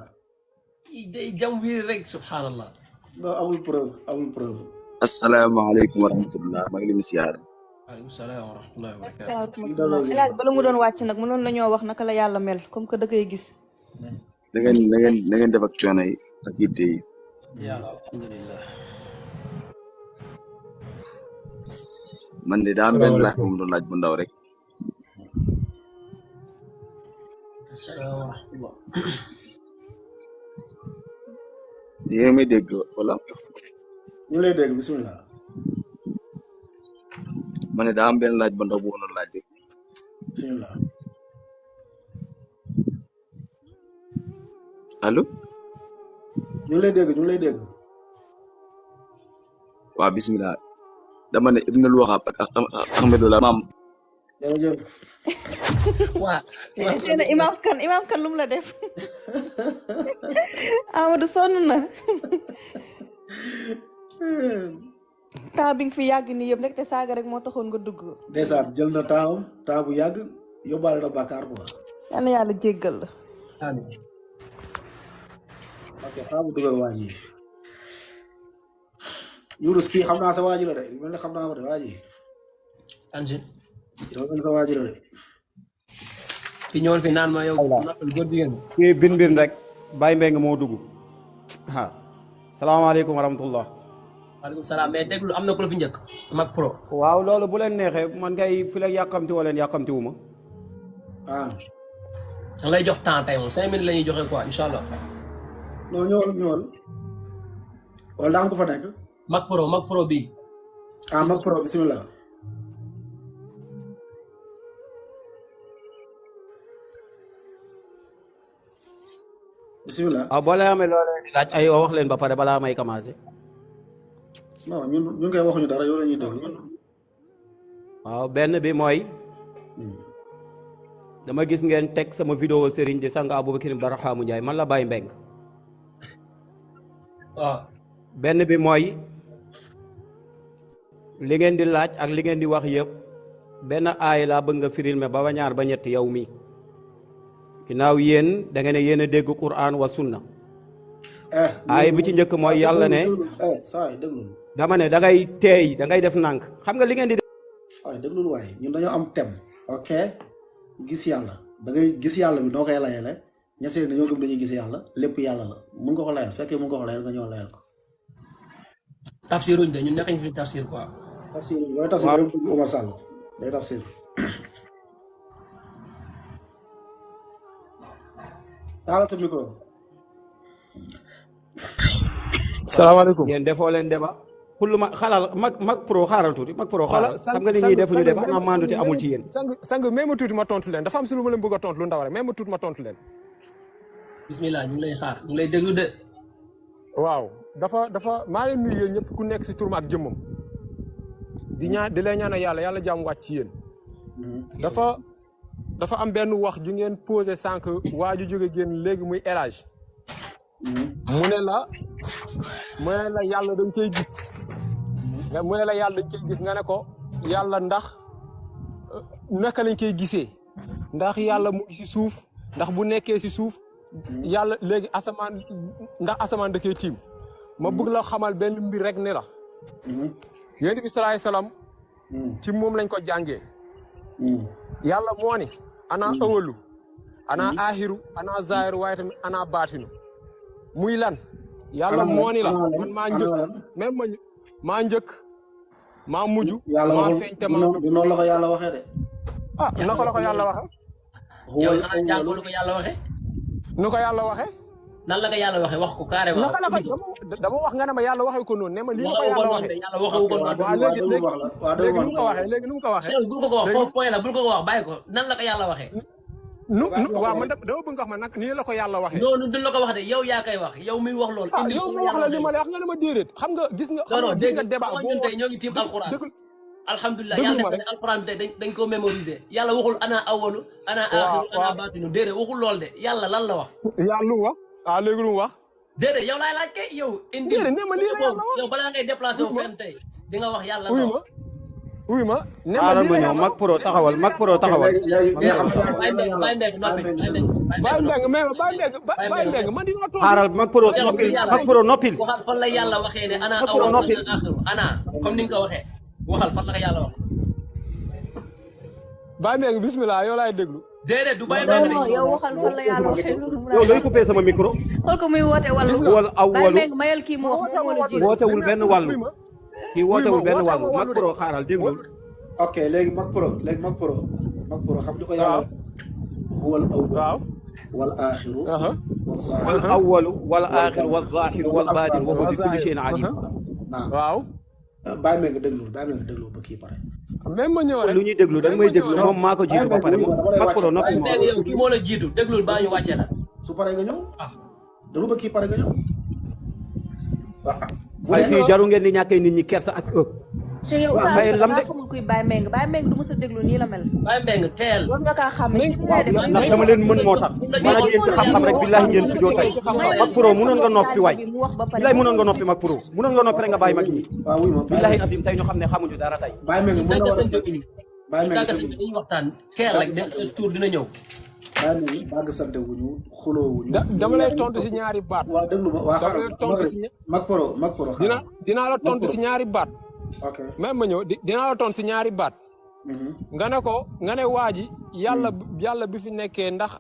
day jam wiir rek subhanallah. non amul preuve. asalaamaaleykum wa rahmatulah maa ngi leen di siyaare. waaleykum salaam wa rahmatullahi wa barakatuh. El Hadj bala mu doon wàcc nag mënoon nañoo wax naka la yàlla mel comme que da koy gis. na ngeen def ak coono yi ak yitte yi. yàlla alhamdulilah. man de daa am benn laaj bu mu doon laaj bu ndaw rek. asalaam wa rahmatullah. yéen a may dégg wala. ñu lay dégg bisimilah. man de daa am benn laaj bu ndaw bu ma doon laaj rek. bisimilah. allo ñu ngi lay dégg ñu ngi lay dégg. waaw bismillah dama ne Ibnul Wahab ak Ahmedullah maam jërëjëf. waa nee na Imam Kan lu mu la def Amadou sonn na temps bi nga fi yàgg nii yëpp rek te saaga rek moo taxoon nga dugg. ndeysaan jël na temps bu yàgg yóbbaale na bàkkaar quoi. yal na yàlla jéggal la. amiin ok temps bu dugal waa ji. Yunus kii xam naa sa waa ji la de mel ne xam naa ko de waa ji. Ange yow mel sa waa ji la de. ki ñëwoon fi naan ma yow noppal góor jigéen kii bin rek Baye Mbengue moo dugg ah salaamaaleykum wa rahmatullah. waaleykum salaam mais déglu am na ku la fi njëkk Mac Pro. waaw loolu bu leen neexee man kay fi la yàkkamti woo leen yàkkamti wu ma. ah. da lay jox temps tey moom 5 minutes la ñuy joxe quoi incha allah. non ñëwal. wala daa am ko fa nekk. Mac Pro bii. ah Mac Pro bisimilah. bisimilah. waaw boo leen amee loo leen di laaj ay wax leen ba pare balaa may commencé. non ñun koy waxuñu dara yow la ñuy déglu. waaw benn bi mooy dama gis ngeen teg sama vidéo Serigne di sang Aboubacar Barhaamu Ndiaye man la Baye Mbengue. waaw. benn bi mooy li ngeen di laaj ak li ngeen di wax yëpp benn aay laa bëgg nga firil me ba ñaar ba ñett yow mi ginnaaw yéen da ngeen ne yéen a dégg Qur'an wa sunna. aay bi ci njëkk mooy yàlla ne. saa yi déglu. dama ne da ngay teey da ngay def nànk xam nga li ngeen di. waaye déglul waaye ñun dañoo am thème. ok gis yàlla da ngay gis yàlla bi noo koy layale ñeseen dañoo gëm dañuy gis yàlla lépp yàlla la mun nga ko layal fekkee mun nga ko layal nga ñëw layal ko. tafsiruñ de ñun nekkañ fi tafsir quoi. tafsir yooyu tafsir yooyu Omar Sall day tafsir. taala sa micro. salaamaaleykum. yéen defoo leen débat. kullu ma xaaral Mac Pro xaaral tuuti Mac Pro xaaral. xam nga ni ñuy defuñu débat am maanduti amul ci yéen. sang même ma tuuti ma tontu leen dafa am si lu ma leen bëgg a tontu lu ndaw rek même ma tuuti ma tontu leen. bismillah ñu ngi lay xaar ñu ngi lay déglu de. waaw dafa maa leen nuyu yéen ñëpp ku nekk si turam ak jëmmam di lay ñaanal yàlla jàmm wàcc ci yéen. dafa am benn wax ju ngeen posé sànq waa ju jóge génn léegi muy élage mu ne la yàlla dañ koy gis nga ne ko yàlla ndax naka lañ koy gisee ndax yàlla mu ngi si suuf ndax bu nekkee si suuf yàlla léegi asamaan da koy tiim ma bëgg la xamal benn mbir rek ne la yonent bi salaay salaam ci moom lañ ko jàngee yàlla moo ni ana awalu ana axiru ana zaahiru waaye tamit ana baatinu muy lan yàlla moo ni la man maa njëkk même maa njëkk maa mujj maa feeñ te maa noonu la ko yàlla waxee de. ah naka la ko yàlla waxee. yow xanaa jàngoo lu ko yàlla waxee. nu ko yàlla waxee. nan la ko yàlla waxee wax ko carrément. naka la ko dama wax nga ne ma yàlla waxee ko noonu ne ma lii la ko yàlla waxee. yàlla waxewu ko noonu. waaw léegi nu mu ko waxee léegi nu mu ko waxee. bul ko wax foofu point la bul ko wax bàyyi ko nan la ko yàlla waxee. waaw man dama bëgg nga wax ma nag nii la ko yàlla waxee. non du la ko wax de yow yaa koy wax yow mi wax loolu. indi yow ma wax la li ma lay wax nga ne ma déedéet xam nga gis nga. gis nga débat boo ñun tey ñoo ngi tiim alxuraan. alhamdulilah yàlla def na alxuraan bi tey dañ koo mémoriser yàlla waxul ana awalu ana axiru ana baatinu déedéet waxul lool de yàlla lan la wax. yàlla lu mu wax léegi lu mu wax. déedéet yow laay laaj kay yow. indi déedéet ne ma lii la yàlla wax yow balaa ngay déplacé wu fenn tey di nga wax yàlla. uy ma ne ma xaaral ma ñëw Mac Pro taxawal Mac Pro taxawal. Baye Mbengue noppi Baye Mbengue man di nga toog. xaaral Mac Pro noppil. waxal fan la yàlla waxee ne ana awalu ana axiru ana comme ni nga ko waxee waxal fan la ko yàlla wax. Baye Mbengue bismillah yow laay déglu. déedéet du Baye Mbengue non yow waxal fan la yàlla waxee loolu. yow looy coupé sama micro. xool ko muy woote wàllu. wala aw Baye walu Mbengue mayal kii mu wax moo la jiitu. wootewul benn wàllu. kii wootewul benn wàllu Mac Pro xaaral déglul. ok léegi Mac Pro xam di ko yàlla. wal awwal waaw. wal aaxiru. wal awwalu wal aaxiru wal zaahiru wal baatinu wa huwa bi kulli shay'in aliim. waaw. Baye Mbengue déglu ba kii pare. même ma ñëw rek lu ñuy déglu dañ may déglu moom maa ko jiitu ba pare Mac Pro noppi Baye Mbengue yow kii moo la jiitu déglul baa ñu wàcce la. su paree nga ñëw. dama bëgg kii pare nga ñëw waaw. ay fii jaru ngeen di ñàkkee nit ñi kersa ak te yow waaye lam de xamul kuy Baye Mbengue du mës a déglu nii la mel. Baye Mbengue teel. war nga kaa xam ne ndax dama leen mën moo tax man ak yéen ci xam-xam rek billahi ngeen sujoo tey mag pro mënoon nga noppi waay billahi mënoon nga noppi mag pro mënoon nga noppi rek nga bàyyi mag ñi waaw wuy ma billahi azim tey ñu xam ne xamuñu dara tey Baye Mbengue mën na war a Baye dagg Mbengue sëñ bi dañuy waxtaan teel rek sa tour dina ñëw. Baye Mbengue bàgg sante wuñu xuloo wuñu dama lay tontu si ñaari baat. waaw déglu ma waa dama lay tontu si mag pro dinaa la tontu si ñaari baat. ok même ma ñëw dinaa la tontu si ñaari baat. nga ne waa ji yàlla bi fi nekkee ndax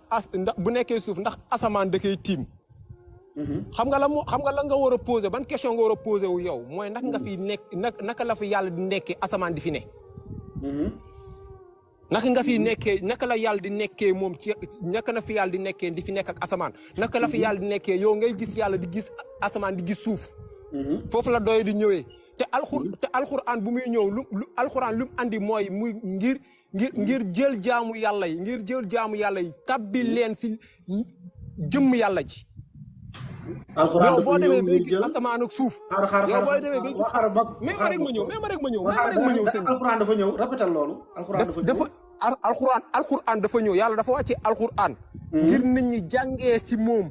bu nekkee suuf ndax asamaan da koy tiim. xam nga la nga war a posé ban question nga war a posé wu yow mooy naka nga fi nekk naka la fi yàlla di nekkee asamaan di fi ne. naka nga fi nekkee naka la yàlla di nekkee moom ci naka la fi yàlla di nekkee di fi nekk ak asamaan naka la fi yàlla di nekkee yow ngay gis yàlla di gis asamaan di gis suuf. foofu la doy di ñëwee. te alxuraan bu muy ñëw alxuraan lu mu andi mooy muy ngir jël jaamu yàlla yi tabbi leen si jëmm yàlla ji. alxuraan boo demee bay gis asamaan ak suuf. yow boo demee bay gis même ma rek ma ñëw sëñ alxuraan dafa ñëw répétal loolu. alxuraan dafa ñëw yàlla dafa wàcce alxuraan. ngir nit ñi jàngee si moom.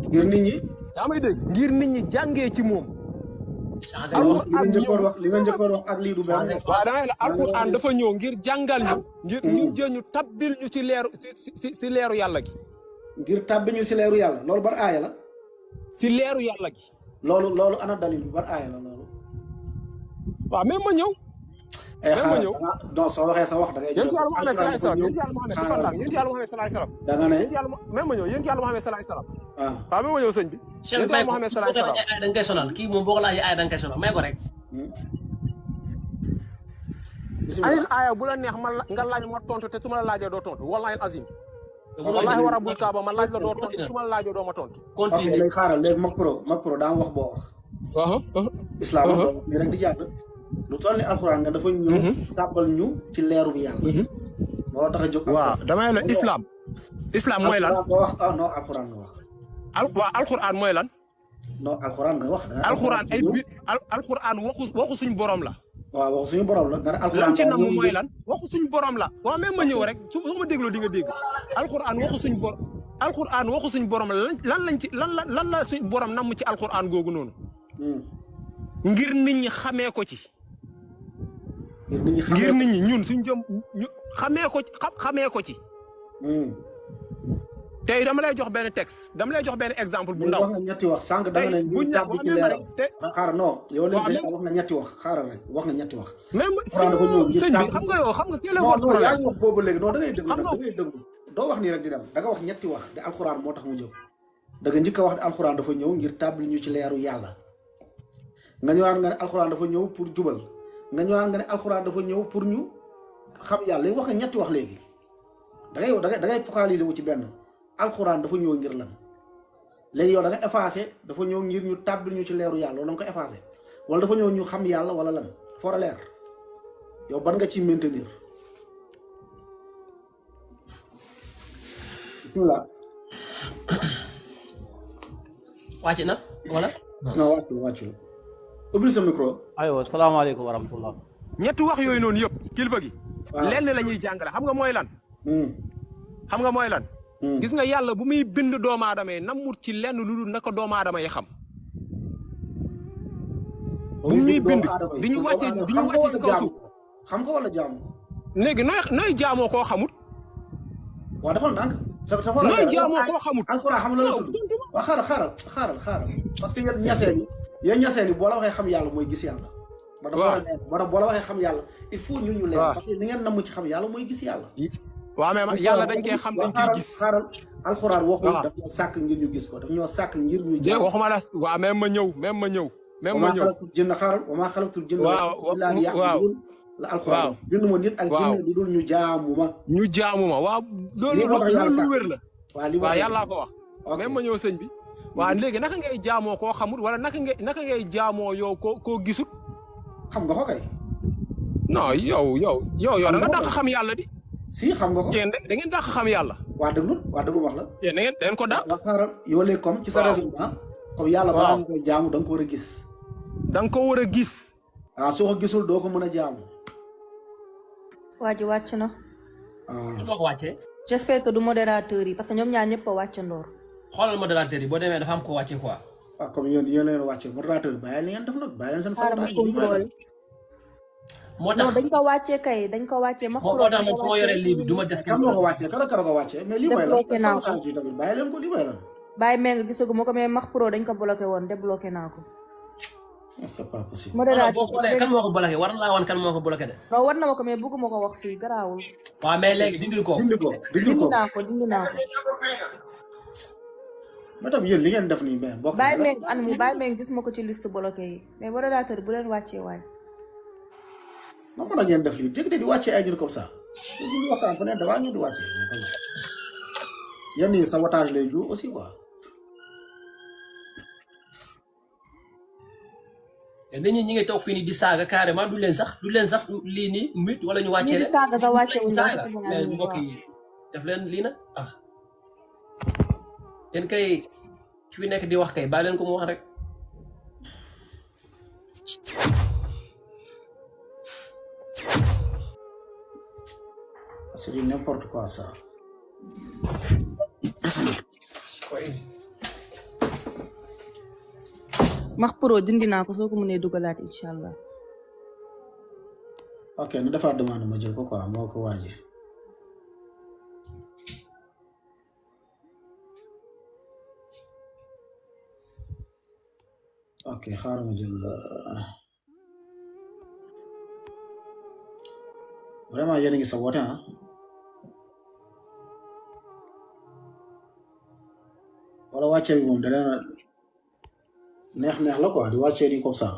ngir nit ñi. yaa may dégg ngir nit ñi jàngee ci moom. li nga njëkkoon wax ak lii du benn. waaw da ngay la alxuraan dafa ñëw ngir jàngal ñu. ngir jël ñu tabbil ñu ci leeru yàlla gi. ngir tabbil ñu si leeru yàlla loolu ban aaya la. si leeru yàlla gi. loolu ana dalil ban aaya la loolu. waaw même ma ñëw. non soo waxee sa wax da ngay. yéen yàlla Muhammad salaay salaam yéen yàlla Muhammad salaay salaam. da nga ne même ma ñëw yéen yàlla Muhammad salaay salaam. waaw même ma ñëw sëñ bi. yéen yàlla Muhammad salaay salaam. ay da nga koy sonal kii moom boo ko laajee ay da nga koy sonal may ko rek. ayil aaya bu la neex nga laaj ma tontu te su ma la laajee doo tontu wallahi azim. wallahi wa rabbul kaaba ma laaj la doo tontu su ma la laajee doo ma tontu. ok léegi xaaral léegi mag pro daa wax boo wax. islam ni rek di jàpp. lu toll ni alxuraan nga dafa ñëw tàbbal ñu ci leeru bi yàlla. moo tax a jóg. waaw damay la islam mooy lan. alxuraan nga wax non alxuraan nga wax. alxuraan mooy lan. non alxuraan nga wax. alxuraan alxuraan waxu suñu borom la. waaw waxu suñu borom la nga ne alxuraan lan ci nam mooy lan waxu suñu borom la. waaw même ma ñëw rek su ma dégloo di nga dégg. alxuraan waxu suñu borom la lan la suñu borom namm ci alxuraan googu noonu. ngir nit ñi xamee ko ci. ngir nit ñi ñun suñ jëm ñu xamee ko ci. tey dama lay jox benn texte dama lay jox benn exemple bu ndaw. wax nga ñetti wax sànq da nga ne ñu tàbbi ci leeral xaaral non yow léegi wax nga ñetti wax xaaral rek wax nga ñetti wax. même sëñ bi xam nga yow xam nga teel a wax problème yaa ngi wax boobu léegi non da ngay déglu doo wax nii rek di dem da nga wax ñetti wax de alxuraan moo tax mu jóg da nga njëkk a wax de alxuraan dafa ñëw ngir tàbbi ñu ci leeru yàlla nga ñëwaat nga ne alxuraan dafa ñëw pour jubal nga ñëwaat nga ne alxuraan dafa ñëw pour ñu xam yàlla léegi wax nga ñetti wax léegi da ngay focaliser wu ci benn alxuraan dafa ñëw ngir lan léegi yow da nga effacé dafa ñëw ngir ñu tàbbil ñu ci leeru yàlla wala nga ko effacé wala dafa ñëw ñu xam yàlla wala lan for a leer yow ban nga ci maintenir bismillah wàcc na wala. non wàccul ubbil sa micro. aywa salaamaaleykum wa rahmatullah. ñetti wax yooyu noonu yëpp kilifa gi. lenn la ñuy jàngale xam nga mooy lan. xam nga mooy lan. gis nga yàlla bu muy bind doomu aadama yi namut ci lenn lu dul naka doomu aadama yi xam. bu ñuy bind di ñu wàcce si kaw suuf. xam nga wala jaamu. léegi nooy jaamoo koo xamut. waaw dafa ndànk. nooy jaamoo koo xamut. alxuraan xam la la tudd. waaw xaaral parce que yéen ñaseen yi boo la waxee xam yàlla mooy gis yàlla. waaw boo la waxee xam yàlla il faut ñun ñu leer. parce que ni ngeen namm ci xam yàlla mooy gis yàlla. waaw mais yàlla dañ koy xam dañ koy gis. alxuraan waxul daf ñoo sàkk ngir ñu gis ko daf ñoo sàkk ngir ñu jàng. waxuma la waaw même ma ñëw. wa maa xalaqtul jinna illaa liya'buduun la alxuraan bindu ma nit ak jinne lu dul ñu jaamu ma. waaw loolu lu wér la. waaw yàllaa ko wax. même ma ñëw sëñ bi. waaw léegi naka ngay jaamoo koo xamul wala naka ngay jaamoo yow koo gisut. xam nga ko kay. non yow da nga dàq xam yàlla di. si xam nga ko. da ngeen dàq xam yàlla. waa déglu wax la. yéen da ngeen ko dàq. waaw xaaral yow léegi comme ci sa raisonnement. comme yàlla balaa nga koy jaamu da nga ko war a gis. da nga ko war a gis. waaw soo ko gisul doo ko mën a jaamu. waa ji wàcc na. kan moo ko wàccee. j'espère que du modérateur yi parce que ñoom ñaar ñëpp a wàccandoor. xoolal modérateur yi boo demee dafa am ko wàccee quoi. waaw comme yéen leen wàcce modérateur bàyyi li ngeen def nag bàyyi leen seen xaaral ma contrôle. moo tax non dañ ko wàccee kay dañ ko wàccee. moo tax man su ma yoree lii bi du ma def. kan moo ko wàccee kan ko wàccee mais lii mooy débloqué naa ko tamit bàyyi leen ko lii mooy lan. bàyyi mee nga gisagu ma ko mais Max Pro dañ ko bloqué woon débloqué naa ko. c'est pas possible. modérateur boo xoolee kan moo ko bloqué war na laa wan kan moo ko bloqué de. non war na ma ko mais bëgguma ko wax fii garaawul. waaw mais léegi dindil ko. dindi naa ko. mais tam yéen li ngeen def nii mais bokk bàyyi mee an mu bàyyi mee gis ma ko ci liste bloqué yi mais modérateur bu leen wàccee waay. ma mën a ngeen def lii dégg di wàccee ay nit comme ça ñu waxtaan ku ne dawaa ñu di wàccee yenn yi sabotage lay ju aussi quoi. nit ñi ngi toog fii nii di saaga carrément du leen sax lii nii mit wala ñu wàccee leen. ñi di saaga sax wàcce wuñ saaga mais mbokk yi def leen lii nag yéen kay ki fi nekk di wax kay bàyyi leen ko mu wax rek. c'est du n'importe quoi ça. Max Pro dindi naa ko soo ko mënee dugalaat incha allah. ok nu defaat demande ma jël ko quoi moo ko waaji. ok xaaral ma jël vraiment yéen a ngi saboté wala wàccee bi moom da leen neex la quoi di wàccee nii comme ça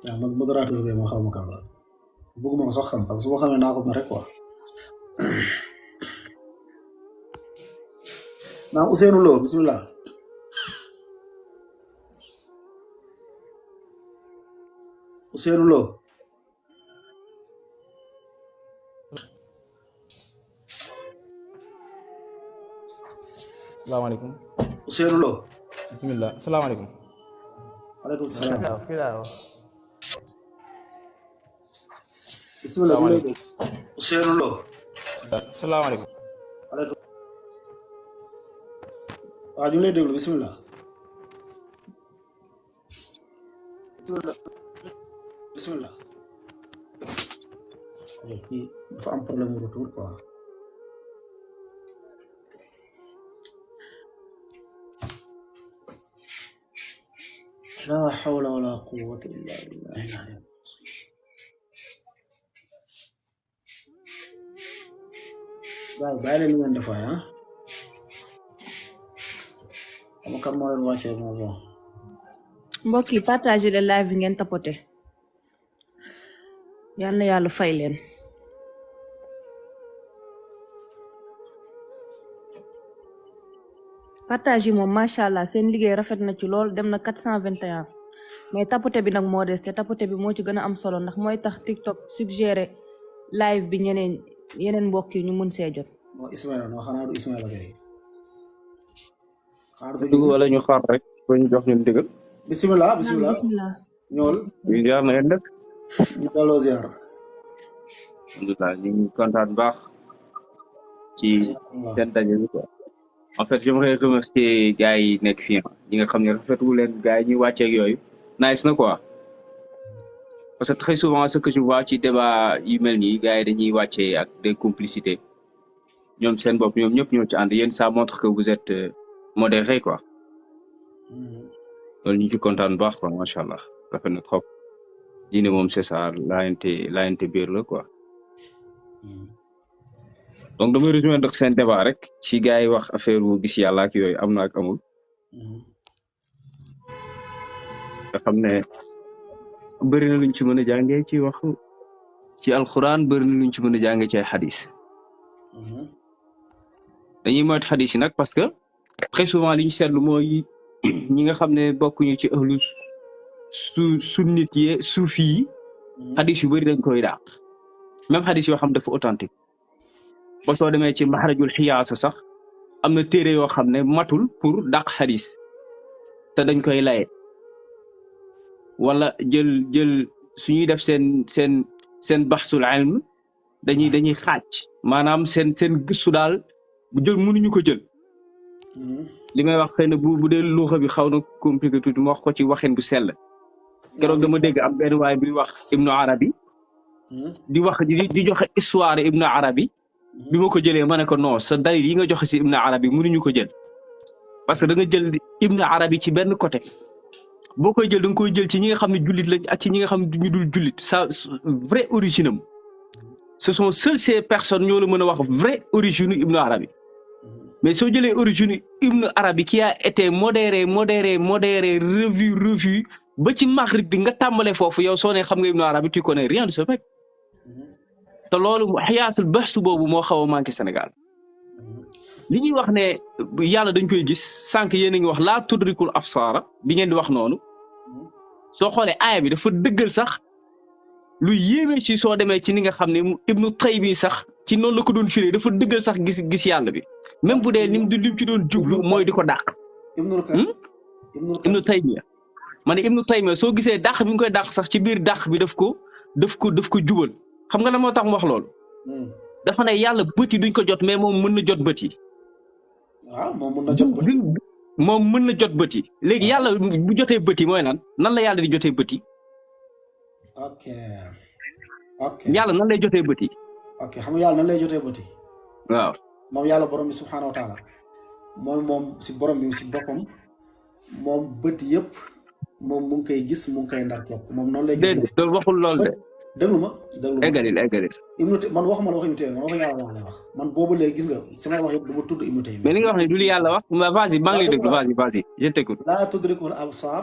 waaw man modérateur bi ma xawma kan la bëgguma ko sax xam parce que su ma xamee naa ko rek quoi naam Ousseynou Lo bismillah Ousseynou Lo salaamaaleykum. Ousseynou Lo. bisimilah salaamaaleykum. waaleykum salaam. bisimilah. Ousseynou Lo. salaamaaleykum. waaleykum. waaw ñu ngi lay déglu bisimilah. bisimilah. kii dafa am problème mu retour quoi. لا حول ولا قوة إلا بالله العلي العظيم. bàyyi leen ngeen def waay xam kan moo leen wàccee moo bon. mbokk yi partagé le live bi ngeen tapoté yal na yàlla fay leen. partage yi moom macha allah seen liggéey rafet na ci lool dem na 421 mais tapoté bi nag moo des te tapoté bi moo ci gën a am solo ndax mooy tax TikTok suggéré live bi yeneen mbokk yi ñu mun see jot. non Ismaïla non xanaa du Ismaïla kay. dugg wala ñu xaar rek ba ñu jox ñu digal. bisimilah. ñool. ñu jaar na ngeen def. ñu delloo ziar. alhamdulilah ñu ngi kontaan bu baax ci seen daje bi quoi. en fait j'aimerais remercier gars yi nekk fii ñi nga xam ne rafetlu leen gars yi ñuy wàcceeg yooyu nice na quoi parce que très souvent ce que je vois ci débat yu mel nii gars yi dañuy wàccee ak des complicités ñoom seen bopp ñoom ñëpp ñoo ci ànd yéen ça montre que vous êtes modéré quoi loolu ñu ci kontaan bu baax quoi macha allah rafet na trop diine moom c'est ça laayante biir la quoi. donc damay rejoindre seen débat rek ci gars yi wax affaire wu gis yàlla ak yooyu am na ak amul nga xam ne bëri na luñ ci mën a jàngee ci wax ci alxuraan bëri na luñ ci mën a jàngee ci ay xadis dañuy moytu xadis yi nag parce que très souvent li ñu seetlu mooy ñi nga xam ne bokkuñu ci ëhlu sunnit yi suufi yi xadis yu bëri dañ koy dàq même xadis yoo xam dafa authentique ba soo demee ci maxrajul xiyaasa sax am na téere yoo xam ne matul pour dàq xadis te dañ koy laye wala jël suñuy def seen baxsul ilm dañuy xaaj maanaam seen gëstu daal bu jël mënuñu ko jël li may wax xëy na bu dee luuxa bi xaw na compliqué tuuti ma wax ko ci waxin bu sell keroog dama dégg am benn waay bi wax Ibnu Arabi di wax di joxe histoire Ibnu Arabi bi ma ko jëlee ma ne ko non sa dalil yi nga joxe si Ibnu Arabi mënuñu ko jël parce que da nga jël Ibnu Arabi ci benn côté boo koy jël da nga koy jël ci ñi nga xam ne jullit lañ ak ci ñi nga xam ne ñu dul jullit sa vrai origine am ce sont seules ces personnes ñoo la mën a wax vrai origine Ibnu Arabi mais soo jëlee origine Ibnu Arabi qui a été modéré revu ba ci Maghrib bi nga tàmbalee foofu yow soo ne xam nga Ibnu Arabi tu connais rien de ce mec te loolu xiyaasul baxsu boobu moo xaw a manqué Sénégal li ñuy wax ne yàlla dañ koy gis sànq yéen a ngi wax laa tudrikul absaara bi ngeen di wax noonu soo xoolee aaya bi dafa dëggal sax lu yéeme ci soo demee ci ni nga xam ne Ibnu Taymi sax ci noonu la ko doon firee dafa dëggal sax gis yàlla bi même bu dee lim ci doon jublu mooy di ko dàq. Ibnu Taymi ma ne Ibnu Taymi soo gisee dàq bi nga koy dàq sax ci biir dàq bi daf ko jubal xam nga la moo tax mu wax loolu. dafa ne yàlla bët yi duñ ko jot mais moom mën na jot bët yi. waaw moom mën na jot bët yi. moom mën na jot bët yi léegi yàlla bu jotee bët yi mooy lan nan la yàlla di jotee bët yi. ok yàlla nan lay jotee bët yi. ok xam nga yàlla nan lay jotee bët yi. waaw moom yàlla borom bi subxanahu wa taala moom si borom bi si boppam moom bët yëpp moom mu ngi koy gis mu ngi koy ndar képp moom noonu lay. déedéet loolu waxul loolu de. déglu ma eggalil man waxuma la wax Ibnu Taymi man wax yàlla wax lay wax man boobu léegi gis nga samay wax yëpp du ma tudd Ibnu Taymi. mais li nga wax ne du li yàlla wax vas-y maa ngi lay déglu vas-y je t'écoute. laa tudrikul absar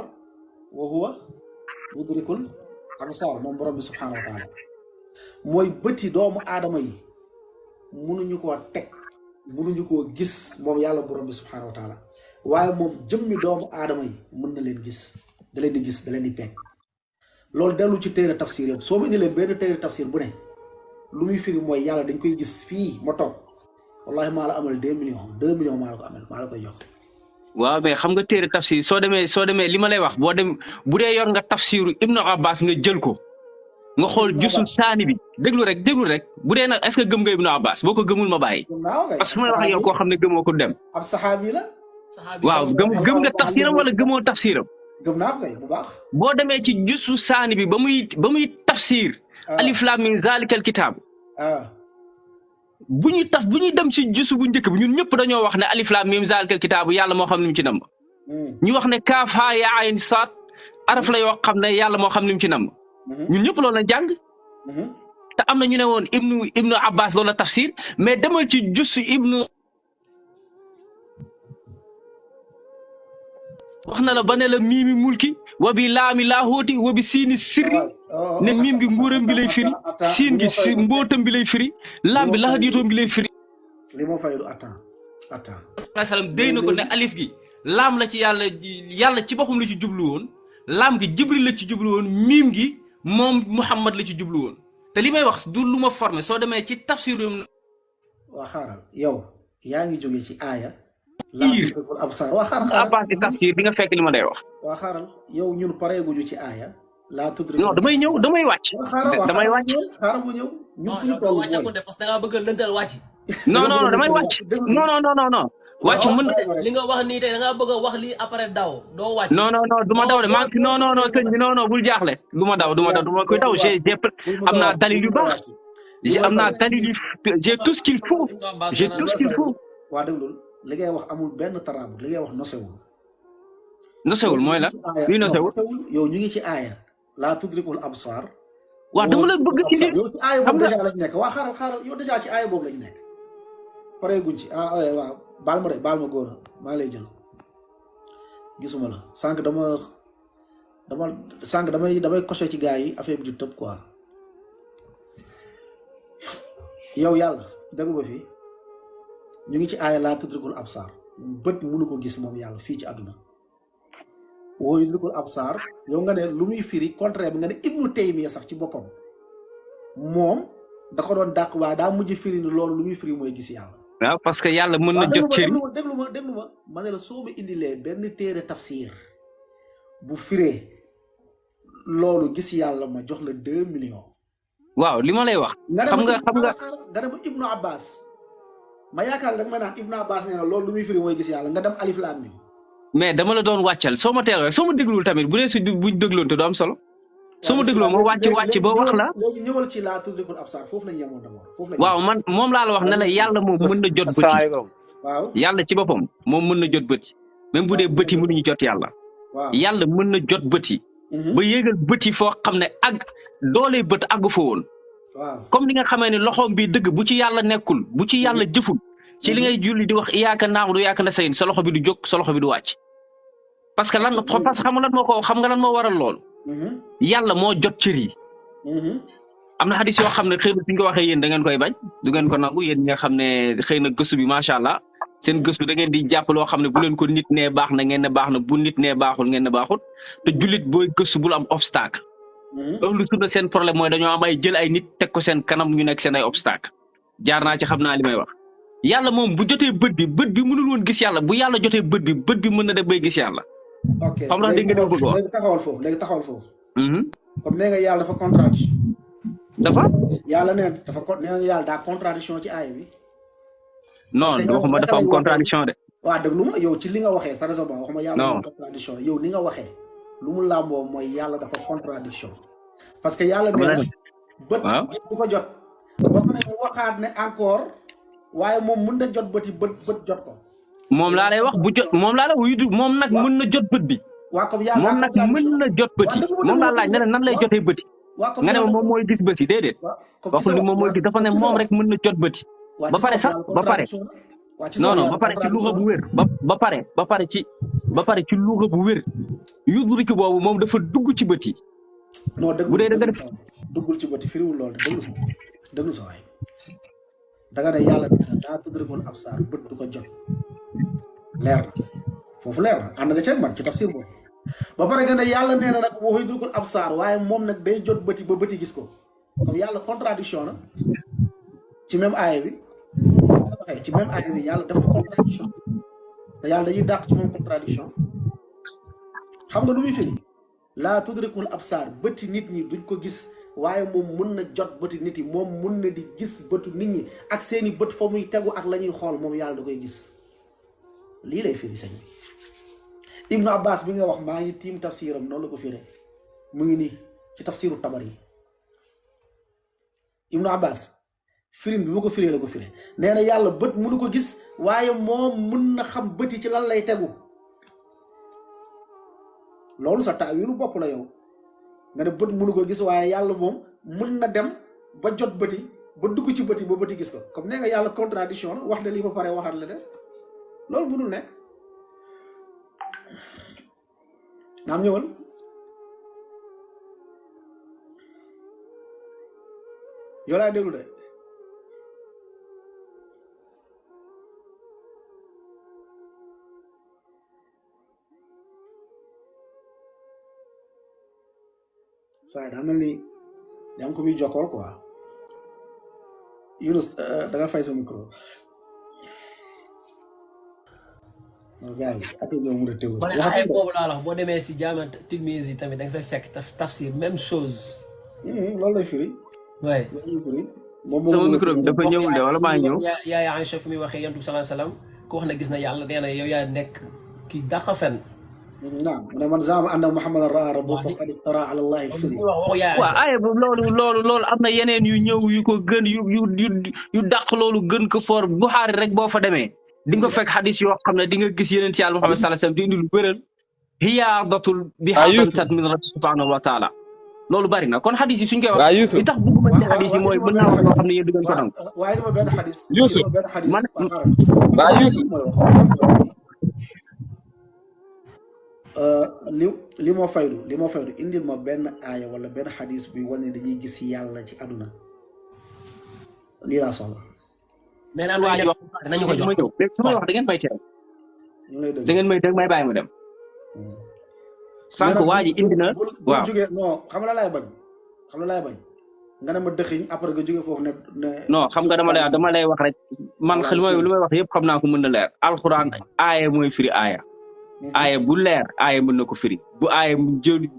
wa huwa yudrikul absar moom borom bi subxanahu wa taala mooy bëti doomu aadama yi mënuñu koo teg mënuñu koo gis moom yàlla borom bi subxanahu wa taala waaye moom jëmmi doomu aadama yi mën na leen gis da leen di gis da leen di peeg. loolu dellu ci téere tafsir yëpp soo bëggee leen benn téere tafsir bu ne lu muy firi mooy yàlla dañ koy gis fii ma toog wallahi maa la amal 2 millions maa la ko amal maa la koy jox. waaw mais xam nga téere tafsir soo demee li ma lay wax bu dee yor nga tafsiru Ibnu Abbas nga jël ko nga xool jusul saani bi déglu rek bu dee nag est-ce que gëm nga Ibnu Abbas boo ko gëmul ma bàyyi. parce que su ma la wax yow koo xam ne gëmoo ko dem. ab saxaabi la. waaw gëm nga tafsiram wala gëmoo tafsiram. gëm naa ko kay bu baax. boo demee ci jusu saani bi ba muy tafsir. alif laam miim zaalikal kitaab. bu ñuy dem ci jusu bu njëkk bi ñun ñëpp dañoo wax ne alif laam miim zaalikal kitaab yàlla moo xam ni mu ci namm. ñu wax ne kaaf haa yaa ayn saat araf la yoo xam ne yàlla moo xam ni mu ci namm. ñun ñëpp loolu la jàng. te am na ñu ne woon Ibnu Abbas loolu la tafsir mais demal ci jusu Ibnu. wax na la ba ne la miimi mulki wa bi laami laahooti wa bi siini sirri ne miim gi nguuram bi lay firi siin gi si mbootam bi lay firi laam bi lahadiyatoom bi lay firi. li ma fay du attends. salaam déy na ko ne alif gi laam la ci yàlla ci boppam la ci jublu woon laam gi Jibril la ci jublu woon miim gi moom Muhammad la ci jublu woon te li may wax du lu ma formé soo demee ci tafsirum. waa xaaral yow yaa ngi jógee ci aaya. waa xaaral ci tafsir bi nga fekk li ma lay wax. waa xaaral yow ñun pareeguñu ci aaya. non damay wàcc. damay wàcc. xaaral ma ñëw. ñun fu ñu toll mooy parce que da ngaa bëgg a lëntal wàcc. non damay wàcc. non. wàcc mën li nga wax nii tey da ngaa bëgg a wax lii après daw doo wàcc. non du ma daw de maa non sëñ bi non bul jaaxle. du ma daw du ma koy daw am naa dalil yu baax. am naa dalil yu j'ai tout ce qu'il faut. waa déglul li ngay wax amul benn taraabu li ngay wax nosewul. nosewul mooy la luy nosewul. yow ñu ngi ci aaya laa tudrikul absar. waaw dama la bëgg ci yow ci aaya boobu dèjà lañ nekk waa xaaral yow dèjà ci aaya boobu lañ nekk. pareeguñ ci waaw baal ma góor maa ngi lay jël gisuma la sànq damay coché ci gars yi affaire bi di tëb quoi. yow yàlla déglu ba fii ñu ngi ci aaya laa tudrikul absar bët mënu ko gis moom yàlla fii ci àdduna woo yudrikul absar yow nga ne lu muy firi contraire bi nga ne Ibnu Taymiya sax ci boppam moom da ko doon dàq waaye daa mujj firi ni loolu lu muy firi mooy gis yàlla. waaw parce que yàlla mën na jot cëri. déglu ma ma ne la soo ma indilee benn téere tafsir bu firee loolu gis yàlla ma jox la 2 millions. waaw li ma lay wax. xam nga nga dem Ibnu Abbas ma yaakaar da nga may naan Ibnu Abbas nee na loolu lu muy firi mooy gis yàlla nga dem Alif Lam Mim. mais dama la doon wàccal soo ma teewee soo ma déglul tamit bu dee si buñ dégloon te du am solo. soo ma dégloo ma wàcc ba wax la. léegi ñëwal ci laa tudrikul absar foofu la ñu yemoon d'abord foofu la waaw man moom laa la wax ne la yàlla moom mën na jot bëti. waaw yàlla ci boppam moom mën na jot bëti même bu dee bëti mënuñu jot yàlla. yàlla mën na jot bëti. ba yéegal bëti foo xam ne ak doolee bët àggu fa woon. comme ni nga xamee ne loxoom bi dëgg bu ci yàlla nekkul bu ci yàlla jëful. ci li ngay julli di wax iyaaka na'budu wa iyaaka nasta'iin sa loxo bi du jóg sa loxo bi du wàcc. parce que xam nga lan moo waral lool. yàlla moo jot cër yi. am na xadis yoo xam ne xëy na suñ ko waxee yéen da ngeen koy bañ du ngeen ko nangu yéen ñi nga xam ne xëy na gëstu bi macha allah seen gëstu da ngeen di jàpp loo xam ne bu leen ko nit nee baax na ngeen ne baax na bu nit nee baaxul ngeen ne baaxul te jullit booy gëstu bul am obstacle. lu sunna seen problème mooy dañoo am ay jël ay nit teg ko seen kanam ñu nekk seen ay obstacle jaar naa ci xam naa li may wax. yàlla moom bu jotee bët bi mënul woon gis yàlla bu yàlla jotee bët bi mën na def bay gis yàlla. ok xam naa dégg nga li ma bëgg a wax léegi taxawal foofu. comme nee nga yàlla dafa contradiction. yàlla nee na yàlla daa contradiction ci aaya bi. non waxuma dafa am contradiction de. waaw déglu ma yow ci li nga waxee sa raisonnement waxuma yàlla dafa contradiction yow ni nga waxee lu mu làmboo mooy yàlla dafa contradiction parce que yàlla nee na bët du ko jot ba pare mu waxaat ne encore waaye moom mën na jot bëti bët jot ko. moom laa lay wax bu jot moom laa la wuyu moom nag mën na jot bët bi. waa comme yàlla moom nag mën na jot bëti moom laa laaj ne la nan lay jotee bëti. nga ne moom mooy gis bëti déedéet. waxul ni moom mooy gis dafa ne moom rek mën na jot bëti. ba pare sax ba pare. non ba pare ci luxa bu wér ba pare ci luxa bu wér yudriku boobu moom dafa dugg ci bët yi. non bu dee da nga def duggul ci bët yi firiwul loolu déglu sa waay da nga ne yàlla daa tudrikul absar bët du ko jot leer na foofu leer na ànd nga ca man ci tafsir boobu ba pare nga ne yàlla nee na nag wa yudrikul absar waaye moom nag day jot bëti ba bëti gis ko comme yàlla contradiction na ci même aaya bi. ci même aaya bi yàlla def ko contradiction te yàlla dañuy dàq ci moom contradiction xam nga lu muy firi laa tudrikul absar bëti nit ñi duñ ko gis waaye moom mun na jot bëti nit yi moom mun na di gis bëtu nit ñi ak seeni bët fa muy tegu ak la ñuy xool moom yàlla da koy gis lii lay firi sëñ bi Ibnu Abbas bi nga wax maa ngi tiim tafsiram noonu la ko firee mu ngi nii ci tafsiru Tabari Ibnu Abbas firim bi ma ko firee la ko firee nee na yàlla bët mënu ko gis waaye moom mun na xam bëti ci lan lay tegu loolu sa taawilu bopp la yow nga ne bët mënu ko gis waaye yàlla moom mun na dem ba jot bëti ba dugg ci bëti ba bëti gis ko comme nee nga yàlla contradiction la wax ne lii ba pare waxaat la de loolu mënul nekk naam ñëwal yow laa déglu de saa daa mel ni yaa ngi ko muy jokkool quoi Yunus da nga fay sa micro gars yi ak ñoo mën a teewul ma ne ay boobu laa la wax boo demee si jaama Tirmizi tamit da nga fay fekk tafsir même chose loolu lay firi waay sama micro bi dafa ñëw de wala maa ñëw yaay Aïcha fi muy waxee yonent bi sallallahu alayhi wasallam ku wax ne gis na yàlla nee na yow yaa nekk kii dàqa fen naam mu ne man zaama anna Muhammadan ra'a rabbahu faqad iftara ala Allahi al-kadhib waaw ay loolu am na yeneen yu ñëw yu ko gën yu dàq loolu gën ko for Buxaari rek boo fa demee di nga fekk xadis yoo xam ne di nga gis yeneen ci yàlla Muhammad sallallahu alayhi wasallam di indi lu wéral hiyaadatul bi haadatat min rabbi subhanahu wa taala loolu bari na kon xadis yi suñ koy wax li tax bëgguma ci xadis yi mooy mën naa wax loo xam ne yéen du ngeen ko nangu waaye dama benn xadis man li moo faydu indil ma benn aaya wala benn xadis bi wane dañuy gis yàlla ci àdduna lii laa soxla nee naa may nañu ko jox léegi su may wax da ngeen may teew da ngeen may dégg may bàyyi ma dem sànq waa ji indi na waaw jógee non xam la laay bañ nga ne ma dëxiñ après nga jóge foofu ne non xam nga dama lay wax rek man xel lu may wax yëpp xam naa ko mën na leer alxuraan aaya mooy firi aaya aaya bu leer aaya mën na ko firi bu aaya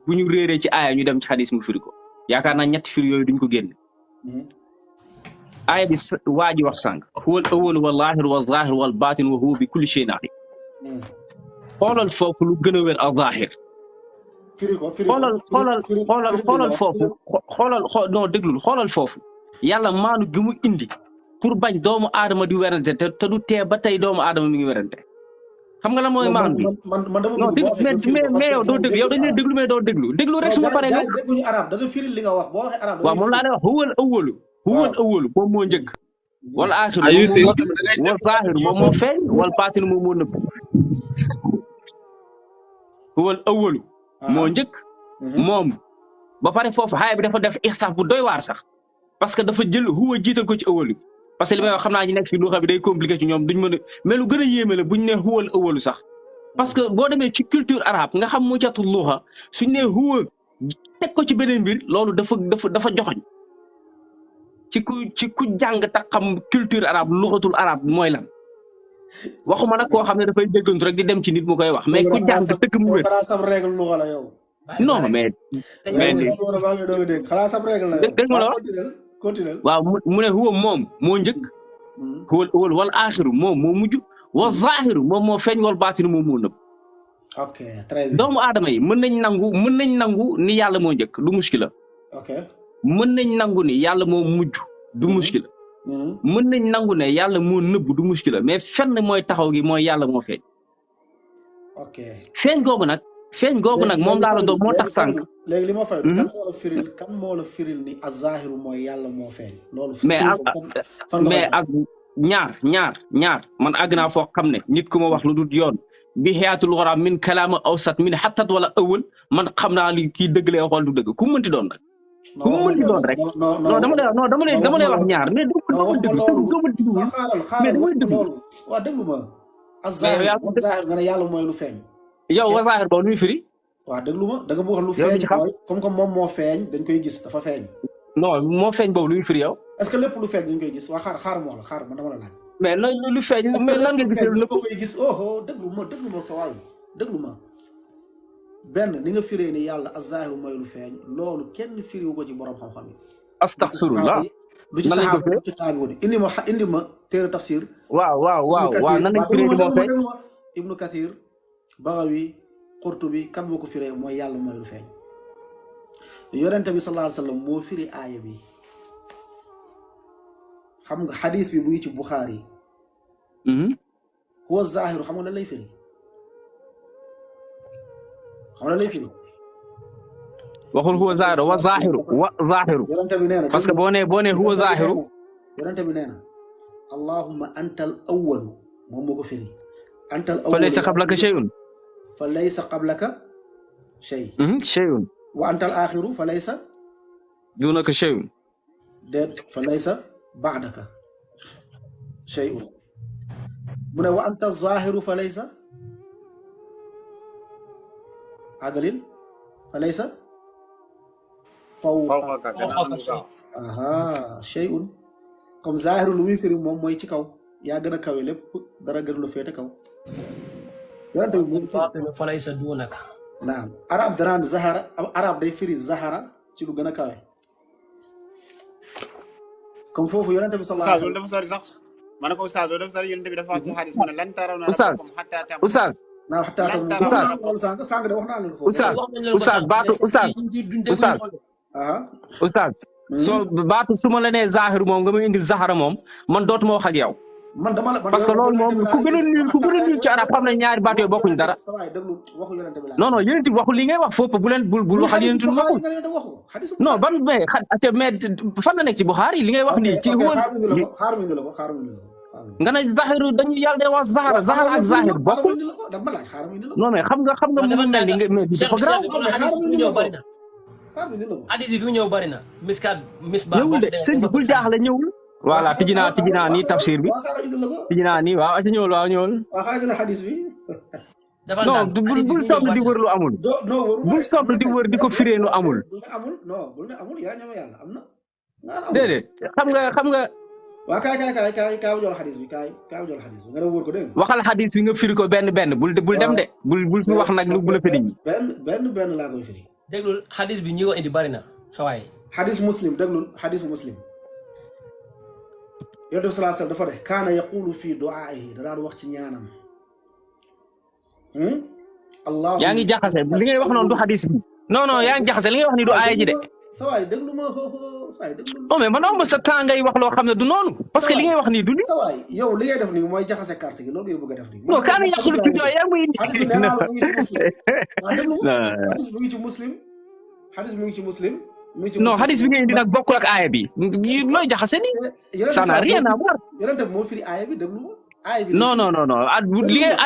bu ñu réeree ci aaya ñu dem ci xadis mu firi ko yaakaar naa ñetti firi yooyu duñ ko génn aaya bi waa ji wax sànq huwal awwal wal aaxir wal zaahir wal baatin wa huwa bi kulli shay'in aliim xoolal foofu lu gën a wér al zaahir xoolal foofu non déglul xoolal foofu yàlla maanu gi mu indi pour bañ doomu aadama di werante te du tee ba tey doomu aadama mi ngi werante xam nga la mooy maanu bi non mais yow doo déglu yow dañ lay déglu mais doo déglu rek su ma paree nga dégguñu arab da nga firil li nga wax boo waxee arab waaw moom laa lay wax huwal awwalu moom moo njëkk wala aaxiru wal zaahiru moom moo feeñ wal baatinu moom moo nëbb huwal awwalu moo njëkk moom ba pare foofu xaaya bi dafa def ixsaaf bu doy waar sax parce que dafa jël huwa jiital ko ci awwalu parce que li may wax xam naa ñu nekk fii lu xam bi day compliqué ci ñoom duñ mën a mais lu gën a yéeme la buñ ne huwal awwalu sax parce que boo demee ci culture arabe nga xam mu catul luuxa suñ ne huwa teg ko ci beneen mbir loolu dafa joxoñ ci ku jàng ta xam culture arabe luxatul arabe mooy lan waxuma nag koo xam ne dafay déggantu rek di dem ci nit mu koy wax mais ku jàng dëkk mu wér non mais dégg nga la waaw mu ne huwa moom moo njëkk huwal awwal wal aaxiru moom moo mujj wa zaahiru moom moo feeñ wal baatinu moom moo nëbb ok très bien doomu aadama yi mën nañ nangu ni yàlla moo njëkk du muskila ok mën nañ nangu ni yàlla moo mujj du muskila mën nañ nangu ne yàlla moo nëbb du muskila mais fenn mooy taxaw gi mooy yàlla moo feeñ ok feeñ googu nag moom laa la doon moo tax sànq léegi li ma fay kan moo la firil ni az-zaahiru mooy yàlla moo feeñ loolu mais ak ñaar man àgg naa foo xam ne nit ku ma wax lu dul yoon bi xiyaatul xaraam min kalaama awsat min xattat wala awal man xam naa li kii dëgg lay xool du dëgg ku mënti doon rek ku mënti doon rek non dama lay wax ñaar mais dama déglu soo ma déglu mais damay déglu waaw déglu ma az-zaahir nga ne yàlla mooy lu feeñ yow wa zaahir boobu nuy firi waaw déglu ma da nga wax lu feeñ comme moom moo feeñ dañ koy gis dafa feeñ non moo feeñ boobu luy firi yow est-ce que lépp lu feeñ dañ koy gis waa xaar moo la xaar man dama la laaj mais lu feeñ mais lan nga gisee lépp koy gis déglu ma sa waay déglu ma benn ni nga firee ni yàlla az-zaahiru mooy lu feeñ loolu kenn firiwu ko ci borom xam-xam yi astaghfirullah du ci saxaaba du ci taabi'un indi ma téere tafsir waaw nan lañ firee ni moo feeñ ibnu kathir Bagawi Qurtubi kan moo ko firee mooy yàlla mooy lu feeñ yonente bi sallallahu alayhi wa sallam moo firi aaya bi xam nga xadis bi bu ngi ci Buxaari huwa zaahiru xam nga lan lay firi waxul huwa zaahiru wa zaahiru yonente bi nee na parce que boo nee huwa zaahiru yonente bi nee na allahumma antal awwalu moom moo ko firi antal fa laysa qablaka shay'un shay'un wa antal aaxiru fa laysa dunaka shay'un déet fa laysa ba'daka shay'un mu ne wa anta zaahiru fa laysa agalil fa laysa fawqaka shay'un comme zaahiru lu muy firi moom mooy ci kaw yaa gën a kawe lépp dara gën lu féete kaw yonente bi moom fa laysa dunaka naam arab danaan zahara arab day firi zahara ci lu gën a kawe comme foofu yonente bi sallallahu alayhi wa sallam dafa sori sax ma ne ko oustaz loolu dafa sori yonente bi dafa wax ci xadis mu ne lan taraw na oustaz sànq de wax naa leen foofu oustaz soo baatu su ma la nee zaahiru moom nga may indil zahara moom man dootuma wax ak yow man dama la parce que loolu moom ku gën a niil ci arab xam ne ñaari baat yooyu bokkuñ dara non yonent bi waxul li ngay wax foofu bul waxal yonent bi waxul non ban mais fan la nekk ci Buxaari li ngay wax nii ci huwa nga ne zahiru dañuy yàlla day wax zahara ak zahir bokkul non mais xam nga mu mel ni nga mais dafa grave hadis yi fi ñëw bari na misbah ñëwul de sëñ bi bul jaaxle ñëwul voilà tijji naa nii tafsir bi tijji naa nii waaw ñëwul non bul soog di wër lu amul bul soog di wër di ko firee lu amul déedéet xam nga waa kaay jox xadis bi kaay jox xadis bi nga dem wóor ko dégg nga. waxal xadis bi nga firi ko benn bul dem de bul fi wax nag lu bu la firi benn laa koy firi. déglul xadis bi ñi ko indi bari na sa waay. xadis muslim déglul xadis muslim. Yonent bi sallallahu alayhi wasallam dafa de kaana yaqulu fii du'aa'ihi da daan wax ci ñaanam. Allah yaa ngi jaxase li ngay wax noonu du xadis bi non yaa ngi jaxase li ngay wax ni du aaya ji de. sa waay déglu ma sa waay déglu ma. non mais man ma sa temps ngay wax loo xam ne du noonu. parce que li ngay wax nii du li. sa waay yow li ngay def nii mooy jaxase carte gi loolu ngay bëgg a def nii. non kaana yaqulu fii du'aa'ihi yaa ngi muy xadis mu ngi ci muslim. xadis mu ngi ci muslim. non xadis bi ngay indi nag bokkul ak aaya bi looy jaxase ni ça n'a rien à voir. Yonent bi moo firi aaya bi déglu ma. aaya bi non li ngay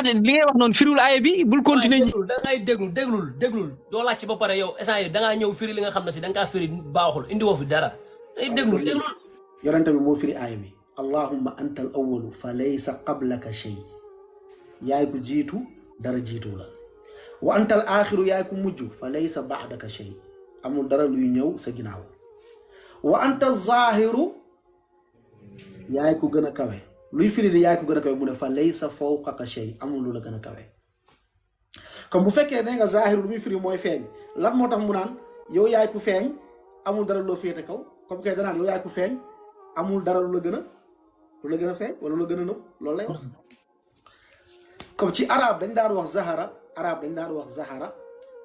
wax noonu firiwul aaya bi bul continuer ñi. da ngay déglul doo laaj ci ba pare yow instant yi da ngaa ñëw firi li nga xam ne si da nga kaa firi baaxul indi woo fi dara day déglul. Yonent bi moo firi aaya bi allahumma anta al awwalu fa laysa qablaka shay yaay ku jiitu dara jiitu la wa anta al axiru yaay ku mujj fa laysa ba'daka shay amul dara luy ñëw sa ginnaaw wa anta zaahiru yaay ku gën a kawe luy firi di yaay ku gën a kawe mu ne fa laysa fawqaka shay amul lu la gën a kawe comme bu fekkee ne nga zaahiru lu muy firi mooy feeñ lan moo tax mu naan yow yaay ku feeñ amul dara loo féete kaw comme que danaan yow yaay ku feeñ amul dara lu la gën a feeñ wala lu la gën a nëb loolu lay wax comme ci arab dañ daan wax zahara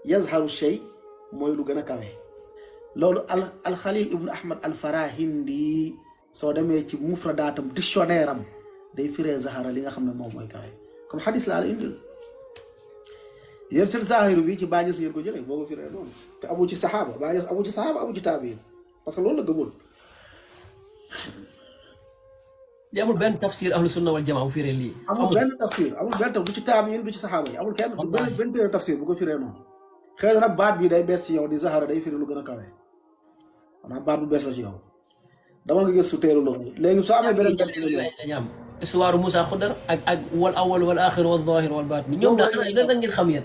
yazharu shay mooy lu gën a kawe loolu alxalil ibnu ahmad alfarahindi soo demee ci mufradaatam dictionnaire am day firee zahara li nga xam ne moom mooy kawe comme xadis laa la indil yéen seen zahiru bi ci bàñes ngeen ko jëlee boo ko firee noonu te amu ci saxaaba bàñes amu ci saxaaba amu ci taabiin parce que loolu la gëmoon. li amul benn tafsir ahlu sunna wal jamaa bu firee lii. amul benn tafsir du ci taabiin du ci saxaaba yi amul kenn benn téere tafsir bu ko firee noonu. xëy na nag baat bi day bees ci yow di zahara day firi lu gën a kawe maanaam baat bu bees la ci yow dama nga gëstu teelu loolu léegi soo amee beneen dañu am histoire Moussa Xudar ak wal awwal wal axir wal zahir wal baatin ñoom daal lan ngeen xam yéen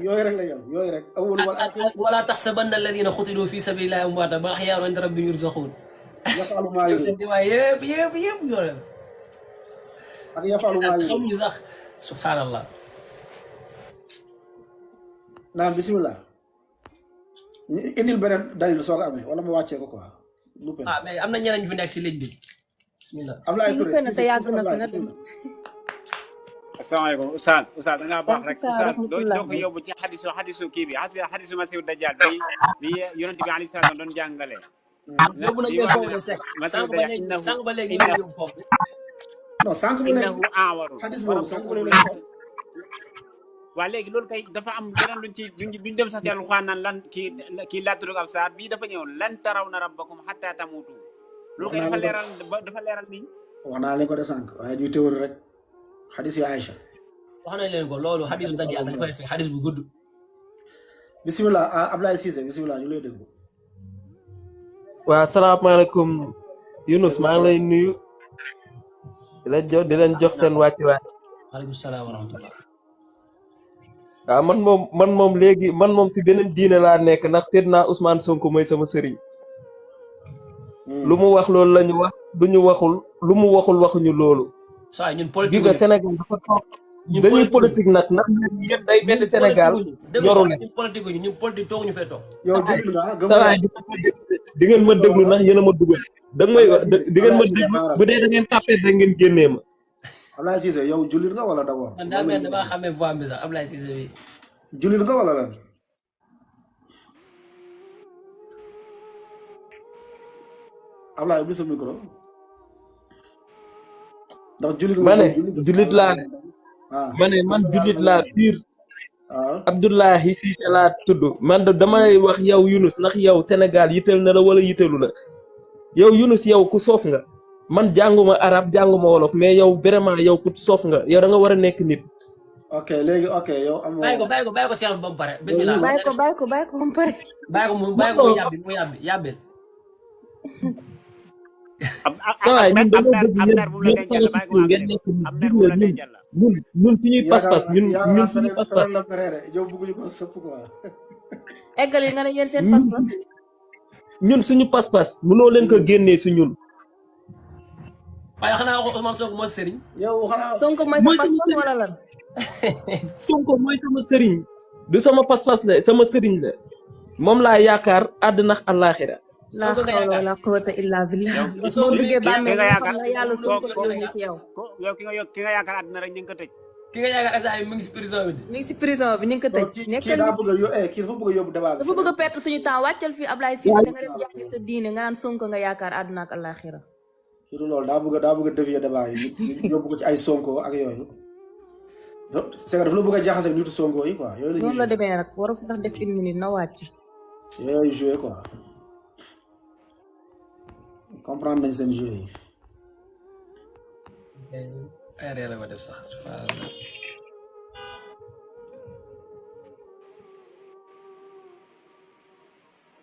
yooyu rek la yam yooyu rek awwal wal axir wala taxsabanna alladina xutilu fi sabilillahi amwaata bal axyaa'un inda rabbihim yurzaquun yafaalu maa yëpp yooyu ak yafaalu maa xamuñu sax subhanallah. naam bisimilah indil beneen dalil soo ko amee wala ma wàccee ko quoi. mais am na ñeneen ñu fi nekk si ligne bi bisimilah. Ablaye Touré asalaamaaleykum Oustaz da ngaa baax rek Oustaz doo ko yóbbu ci xadisu kii bi xadisu Masiihu Dajjal bi yonent bi alayhi salaam doon jàngale. yóbbu nañu leen foofu de Seck sànq ba léegi ñu ngi foofu. non sànq ba léegi innahu aawaru xadis boobu sànq ba léegi waa léegi loolu kay dafa am beneen luñ ci duñ dem sax ci Alxuraan naan lan kii laa tudd ab saar bii dafa ñëw lan tarawna rabbakum hattaa tamuutu loolu kay dafa leeral nii. wax naa leen ko de sànq waaye ñuy théorie rek xadis yi Aïcha. wax nañ leen ko loolu xadis daje ak dafay fekk xadis bu gudd. bisimilah Ablaye Cissé bisimilah ñu lay déglu. waaw salaamaaleykum Yunus maa ngi lay nuyu di leen jox seen wàccuwaay. waaleykum salaam wa rahmatulah. waaw man moom léegi man moom fi beneen diine laa nekk ndax tedd naa Ousmane Sonko mooy sama sëriñ. lu mu wax loolu la ñu wax lu mu waxul waxuñu loolu. saa ñun politique gi Sénégal dafa toog dañuy politique nag ndax yéen day mel ni Sénégal ñoru leen. ñun politique tooguñu fee toog. yow saa di ngeen ma déglu ndax yéen a ma dugal. da nga may di ngeen ma déglu bu dee da ngeen tàppee da ngeen génnee ma. Ablaye Cissé yow jullit nga wala d'abord. man daa mel damaa xamee voix bi sax Ablaye Cissé bi. jullit nga wala lan. Ablaye ubbi sa micro. ndax jullit nga. ma ne jullit laa ne. ma ne man jullit laa pire. Abdoulaye Cissé laa tudd man damay wax yow Yunus ndax yow Sénégal yitteel na la wala yittelu la yow Yunus yow ku soof nga. man jànguma arab jànguma wolof mais yow vraiment yow ku soof nga yow da nga war a nekk nit. ok léegi ok yow am bàyyi ko Cheikh ba mu pare. bismillah bàyyi ko ba mu pare. bàyyi ko mu yàbbil. saa ñun dañoo bëgg yéen salafiste ngeen nekk nit gis nga ñun suñuy pas-pas ñun suñuy pas-pas. yow bëgguñu ko sëpp quoi. eggal yi nga ne yéen seen pas-pas. ñun suñu pas-pas mënoo leen ko génnee si ñun. waaye xanaa Ousmane Sonko mooy sëriñ. yow xanaa Sonko mooy sa pas-pas wala lan. Sonko mooy sama sëriñ du sama pas-pas la sama sëriñ la moom laa yaakaar àddina ak àllaaxira. la hawla wala quwwata illa billah. soo duggee bàmmeel nga xam ne yàlla Sonko la jógee si yow. yow ki nga yaakaar àddina rek ñu ngi ko tëj. ki nga yaakaar instant mu ngi si prison bi. mi ngi si prison bi ñu ngi ko tëj. kii daa bëgg a kii dafa bëgg a yóbbu débat bi. dafa bëgg a perte suñu temps wàccal fii Ablaye Cissé da nga dem jàngi sa diine nga naan Sonko nga yaakaar àdduna ak àllaaxira. kii du loolu daa bëgg a dévier débat yi ñu yóbbu ko ci ay Sonko ak yooyu. c'est que dafa la bëgg a jaxase ak nitu Sonko yi quoi. yooyu la noonu la demee rek waru fi sax def 1 minute na wàcc. yooyu joué quoi comprendre nañ seen jeu yi. ay réer la ma def sax.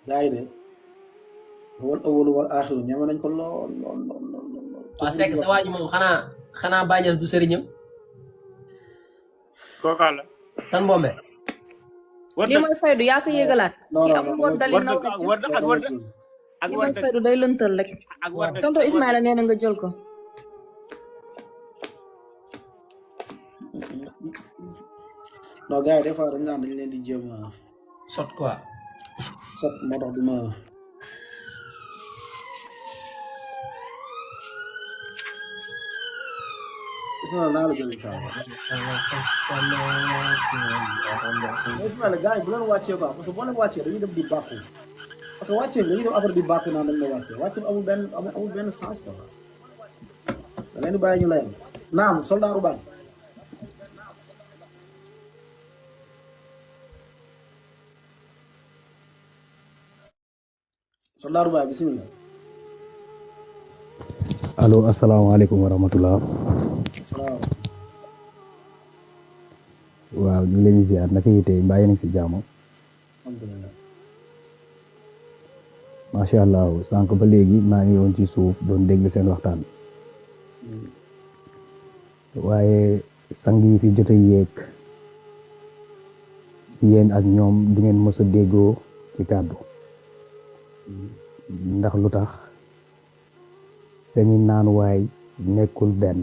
gaa yi de wal awwalu wal aaxiru ñeme nañ ko lool. waa Seck sa waa ji moom xanaa Bañes du sëriñam. kooka la. tan Mbombe. lii mooy faydu yaa ko yéegalaat. non ki amul woon dali naw ak mooy faydu day lëntal rek. tonton Ismaïla nee na nga jël ko. non gars yi des fois dañ naan dañ leen di jéem a sot quoi. sot moo tax du ma. non naa la jël Ismaïla gars yi bu leen wàccee quoi parce que boo leen wàccee dañuy dem di bàkku parce que wàccee dañuy dem affaire di bàkku naan dañ la wàccee amul benn sens quoi da leen di bàyyi ñu layal naam soldaaru bàyyi soldaaru bàyyi bismillah allo asalaamaaleykum wa rahmatulah. salaam. waaw ñu ngi leen di ziar naka yi tey mbaa yéen a ngi si jàmm. alhamdulilah. macha allah sànq ba léegi maa ngi woon ci suuf doon déglu seen waxtaan. waaye sang yi fi jot a yéeg yéen ak ñoom du ngeen mës a déggoo ci kàddu. ndax lu tax seeni naanuwaay nekkul benn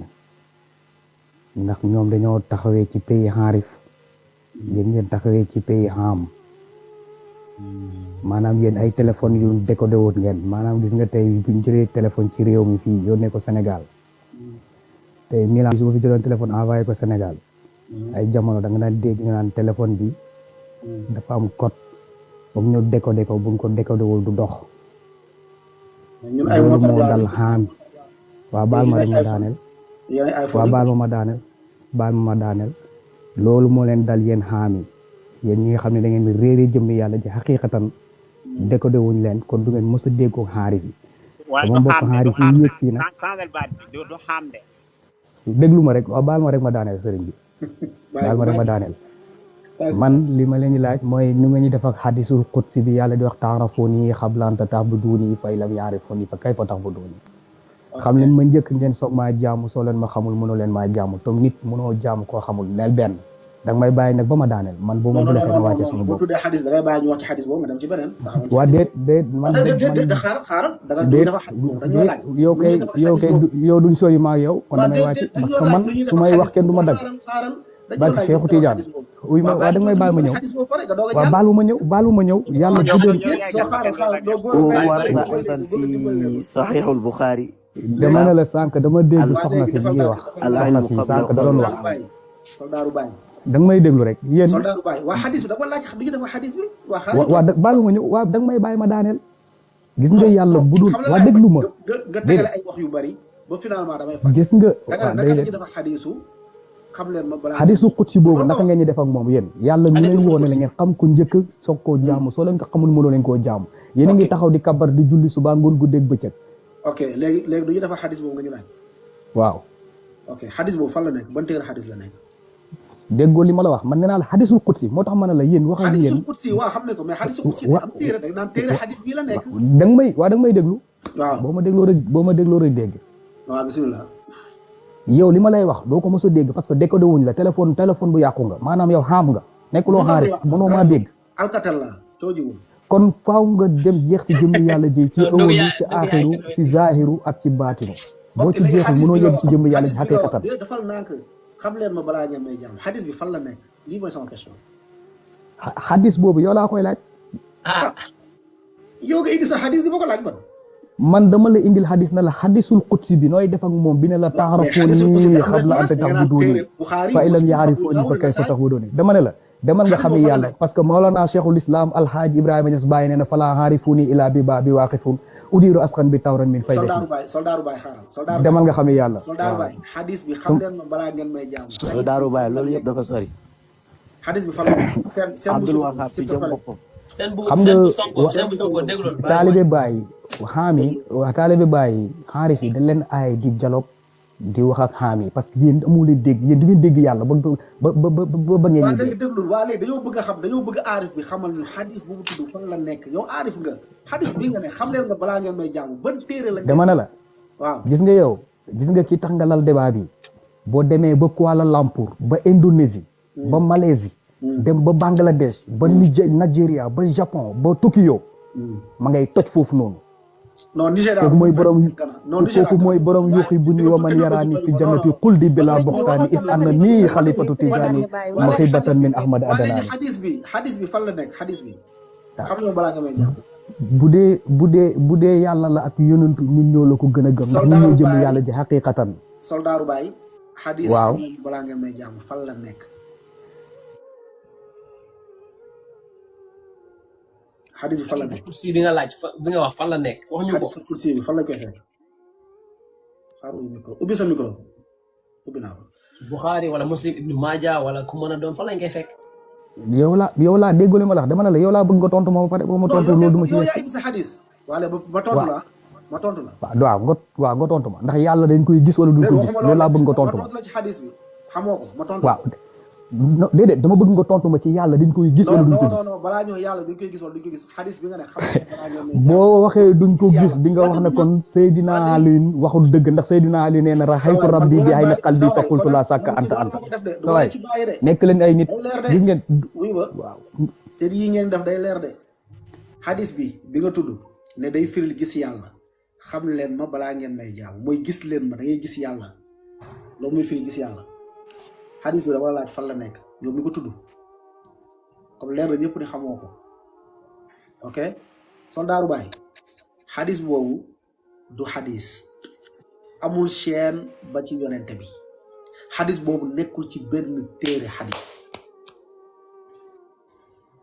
ndax ñoom dañoo taxawee ci pays xaarif yéen ngeen taxawee ci pays xam maanaam yéen ay téléphone yu décodé woon ngeen maanaam gis nga tey buñ jëlee téléphone ci réew mi fii yónnee ko Sénégal tey Milan su ma fi jëloon téléphone envoyé ko Sénégal ay jamono da nga daan dégg ñu naan téléphone bi dafa am code boobu ñu décodé ko buñ ko décodé wul du dox loolu moo dal xaam waa baal ma rek ma daaneel waa baal ma daaneel loolu moo leen dal yéen xaam yi yéen ñi nga xam ne da ngeen di réere jëmmi yàlla ji xaqiiqatan décodé wuñ leen kon du ngeen mës a déggoo xaarif yi sama mbokk xaarif yi yéeg fii nag déglu ma rek waa baal ma rek ma daaneel sëriñ bi baal ma rek ma daaneel man li ma leen di laaj mooy nu nga ñu def ak xadisul qudsi bi yàlla di wax taarafuni qabla an ta'buduni fa in lam ya'rifuni fa kayfa ta'buduni xam leen ma njëkk ngeen soog maa jaamu soo leen ma xamul mënoo leen maa jaamu tom nit mënoo jaamu koo xamul neel benn danga may bàyyi nag ba ma daaneel man boo ma bu defee ma wàcce suñu bopp tuddee xadis da ngay bàyyi ñu wax ci xadis boobu nga dem ci beneen waa déet man xaaral yow duñ sori maa yow kon damay wàcc parce que man su may wax kenn du ma dagg barke Cheikhu Tidiane uy ma waa danga may baal ma ñëw waa baalu ma ñëw yàlla guddal warda aydan fi saxiixul Buxaari dama ne la sànq dama dégg soxna si mi ngi wax soxna si sànq da doon wax soldaaru baay da nga may déglu rek yéen soldaaru baay waa xadis bi dama laaj bi ñu def xadis bi waa baalu ma ñëw waa da nga may bàyyi ma daaneel gis nga yàlla budul waa déglu ma nga tegale ay wax yu bari ba finalement damay fa gis nga naka la dafa xadisu xam leen ma balaa xadisu qudsi boobu naka ngeen ñi def ak moom yéen yàlla ñu leen woone la ngeen xam ko njëkk soog koo jaamu soo leen ko xamul mënoo leen koo jaamu yéen a ngi taxaw di kabar di julli suba ngoon guddeeg bëccëg ok léegi du ñu defa xadis boobu nga ñu laaj waaw ok xadis boobu fan la nekk ban téere xadis la nekk déggoo li ma la wax man nee naa la xadisul qudsi moo tax ma ne la yéen wax ak yéen xadisul qudsi waaw xam ne ko mais xadisul qudsi am téere da naan téere xadis bi la nekk da nga may déglu waaw boo ma dégloo rek dégg waaw bismillah yow li ma lay wax doo ko mos a dégg parce que décodé wuñ la téléphone bu yàqu nga maanaam yow xam nga nekkuloo xaari mënoo maa dégg alcatel la coojiwul kon faaw nga dem jeex ci jëmm yàlla ji ci ëwalu ci aaxiru ci zahiru ak ci baatinu boo ci jeexul mënoo yegg ci jëmm yàlla ji xaqiqatan dafal nank xam leen ma balaa ngeen may jàmm xadis bi fan la nekk lii mooy sama question xadis boobu yow laa koy laaj yow nga indi sa xadis di ma ko laaj man dama la indil xadis na la xadisul qudsi bi nooy def ak moom bi ne la taarafuni qabla an ta'buduni fa in lam ya'rifuni fa kayfa ta'buduni dama ne la demal nga xami yàlla parce que Mawlana Cheikhul Islam Alhaji Ibrahima Niass Baye nee na fala aarifuni ila bi ba bi waaqifun udiru askan bi tawran min fay soldaaru Baye xaaral demal nga xami yàlla soldaaru Baye xadis bi xam leen ma balaa ngeen may jàmm soldaaru Baye loolu yëpp dafa sori xadis bi fan la seen Abdul Wahab si jëm boppam xam nga taalibe Baye taalibe Baye xaarif yi dañ leen aay di dialogue di wax ak xaam yi parce que yéen amoo leen dégg yéen di ngeen dégg yàlla ba ngeen waa léegi déglul waa léegi dañoo bëgg a xam dañoo bëgg aarif bi xamal ñu xadis bu mu tudd fan la nekk yow aarif nga xadis bi nga ne xam leen nga balaa ngeen may jàmm ban téere la dama ne la waaw gis nga yow gis nga ki tax nga lal débat bi boo demee ba Kuala Lumpur ba Indonésie ba Malaisie dem ba Bangladesh ba Nigeria ba Japon ba Tokyo ma ngay toj foofu noonu non Nigéria kooku mooy borom yuuxi bu ñuy waman yaraani fi jannati xuldi bila boxtaani is anna nii xalifatu tijaani maxibatan min ahmad adanaani xadis bi fan la nekk xadis bi xam nga balaa nga may ñëw bu dee yàlla la ak yonentu ñun ñoo la ko gën a gëm ndax ñun ñoo jëm yàlla ji xaqiqatan soldaaru Baye xadis waaw balaa ngeen may jàmm fan la nekk xadis bi fan la nekk kursi bi nga laaj bi nga wax fan la nekk wax ñu ko xadis kursi bi fan la koy fekk xaar micro ubbi sa micro ubbi naa ko Bukhari wala Muslim Ibn Majah wala ku mën a doon fan lañ koy fekk yow laa déggoo li ma la wax dama ne la yow laa bëgg nga tontu ma ba pare ba ma tontu loolu du ma ci yaa indi sa xadis wala ma tontu la waaw nga tontu ma ndax yàlla dañ koy gis wala duñ koy gis loolu laa bëgg nga tontu ma la ci xadis bi xamoo ko ma tontu waaw déedéet dama bëgg nga tontu ma ci yàlla dañ koy gis wala duñ ko gis non balaa ñëw yàlla dañ koy gis wala duñ ko gis xadis bi nga ne xam boo waxee duñ ko gis di nga wax ne kon Seydina Ali waxul dëgg ndax Seydina Ali nee na raxaytu rabbi bi ay na qalbi fa qultu la sàkka anta sa waay nekk leen ay nit gis ngeen waaw seen yi ngeen def day leer de xadis bi nga tudd ne day firil gis yàlla xam leen ma balaa ngeen may jaamu mooy gis leen ma da ngay gis yàlla loolu muy firil gis yàlla xadis bi dama la laaj fan la nekk yow mi ko tudd comme leer na ñëpp ni xamoo ko ok soldaaru Baye xadis boobu du xadis amul chaîne ba ci yonente bi xadis boobu nekkul ci benn téere xadis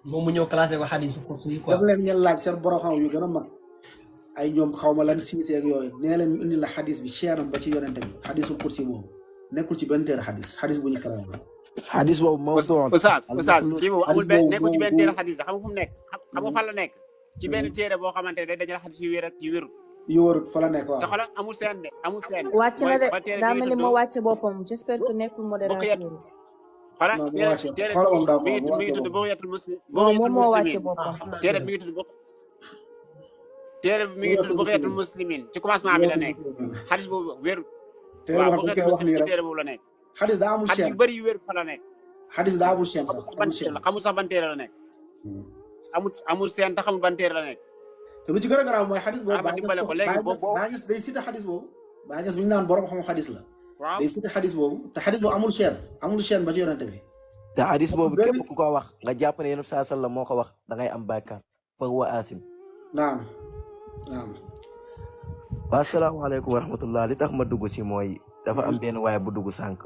moom mu ñëw classé ko xadis kursi quoi daf leen ngeen laaj seen borom xam yu gën a mag ay ñoom xaw ma lan siisee ak yooyu nee leen ñu indi la xadis bi chaîne am ba ci yonente bi xadisul kursi boobu nekkul ci benn téere xadis bu ñu karam la xadis boobu moo doon Oustaz kii boobu amul benn nekkul ci benn téere xadis xam nga fu mu nekk xam nga fan la nekk ci benn téere boo xamante ne day dajale xadis yu wér ak yu wérut yu wérut fa la nekk waaw te xoolal amul seen de amul seen wàcc na de daa mel ni moo wàcc boppam j'espère que nekkul modérateur xoolal téere mi ngi tudd Bughyatul Muslim moom moo wàcc boppam téere mi ngi tudd Bughyatul Muslimin ci commencement bi la nekk xadis boobu wérut waaw Bughyatul Muslimin ci téere boobu la nekk xadis daa amul chaîne xadis yu bëri yu wér fa la nekk xadis daa amul chaîne sax xamul sax ban téere la nekk amul seen te xamul ban téere la nekk te lu ci gën a garaaw mooy xadis boobu ma dimbale ko léegi boobu Baye Niass day cité xadis boobu Baye Niass bi ñu naan borom xam xadis la waaw day cité xadis boobu te xadis boobu amul chaîne ba ci yonente bi te xadis boobu képp ku ko wax nga jàpp ne yonent saa sallam moo ko wax da ngay am bàkkaar fa huwa aasim naam wa asalaamaaleykum wa rahmatullah li tax ma dugg si mooy dafa am benn waaye bu dugg sànq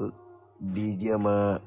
di jéem a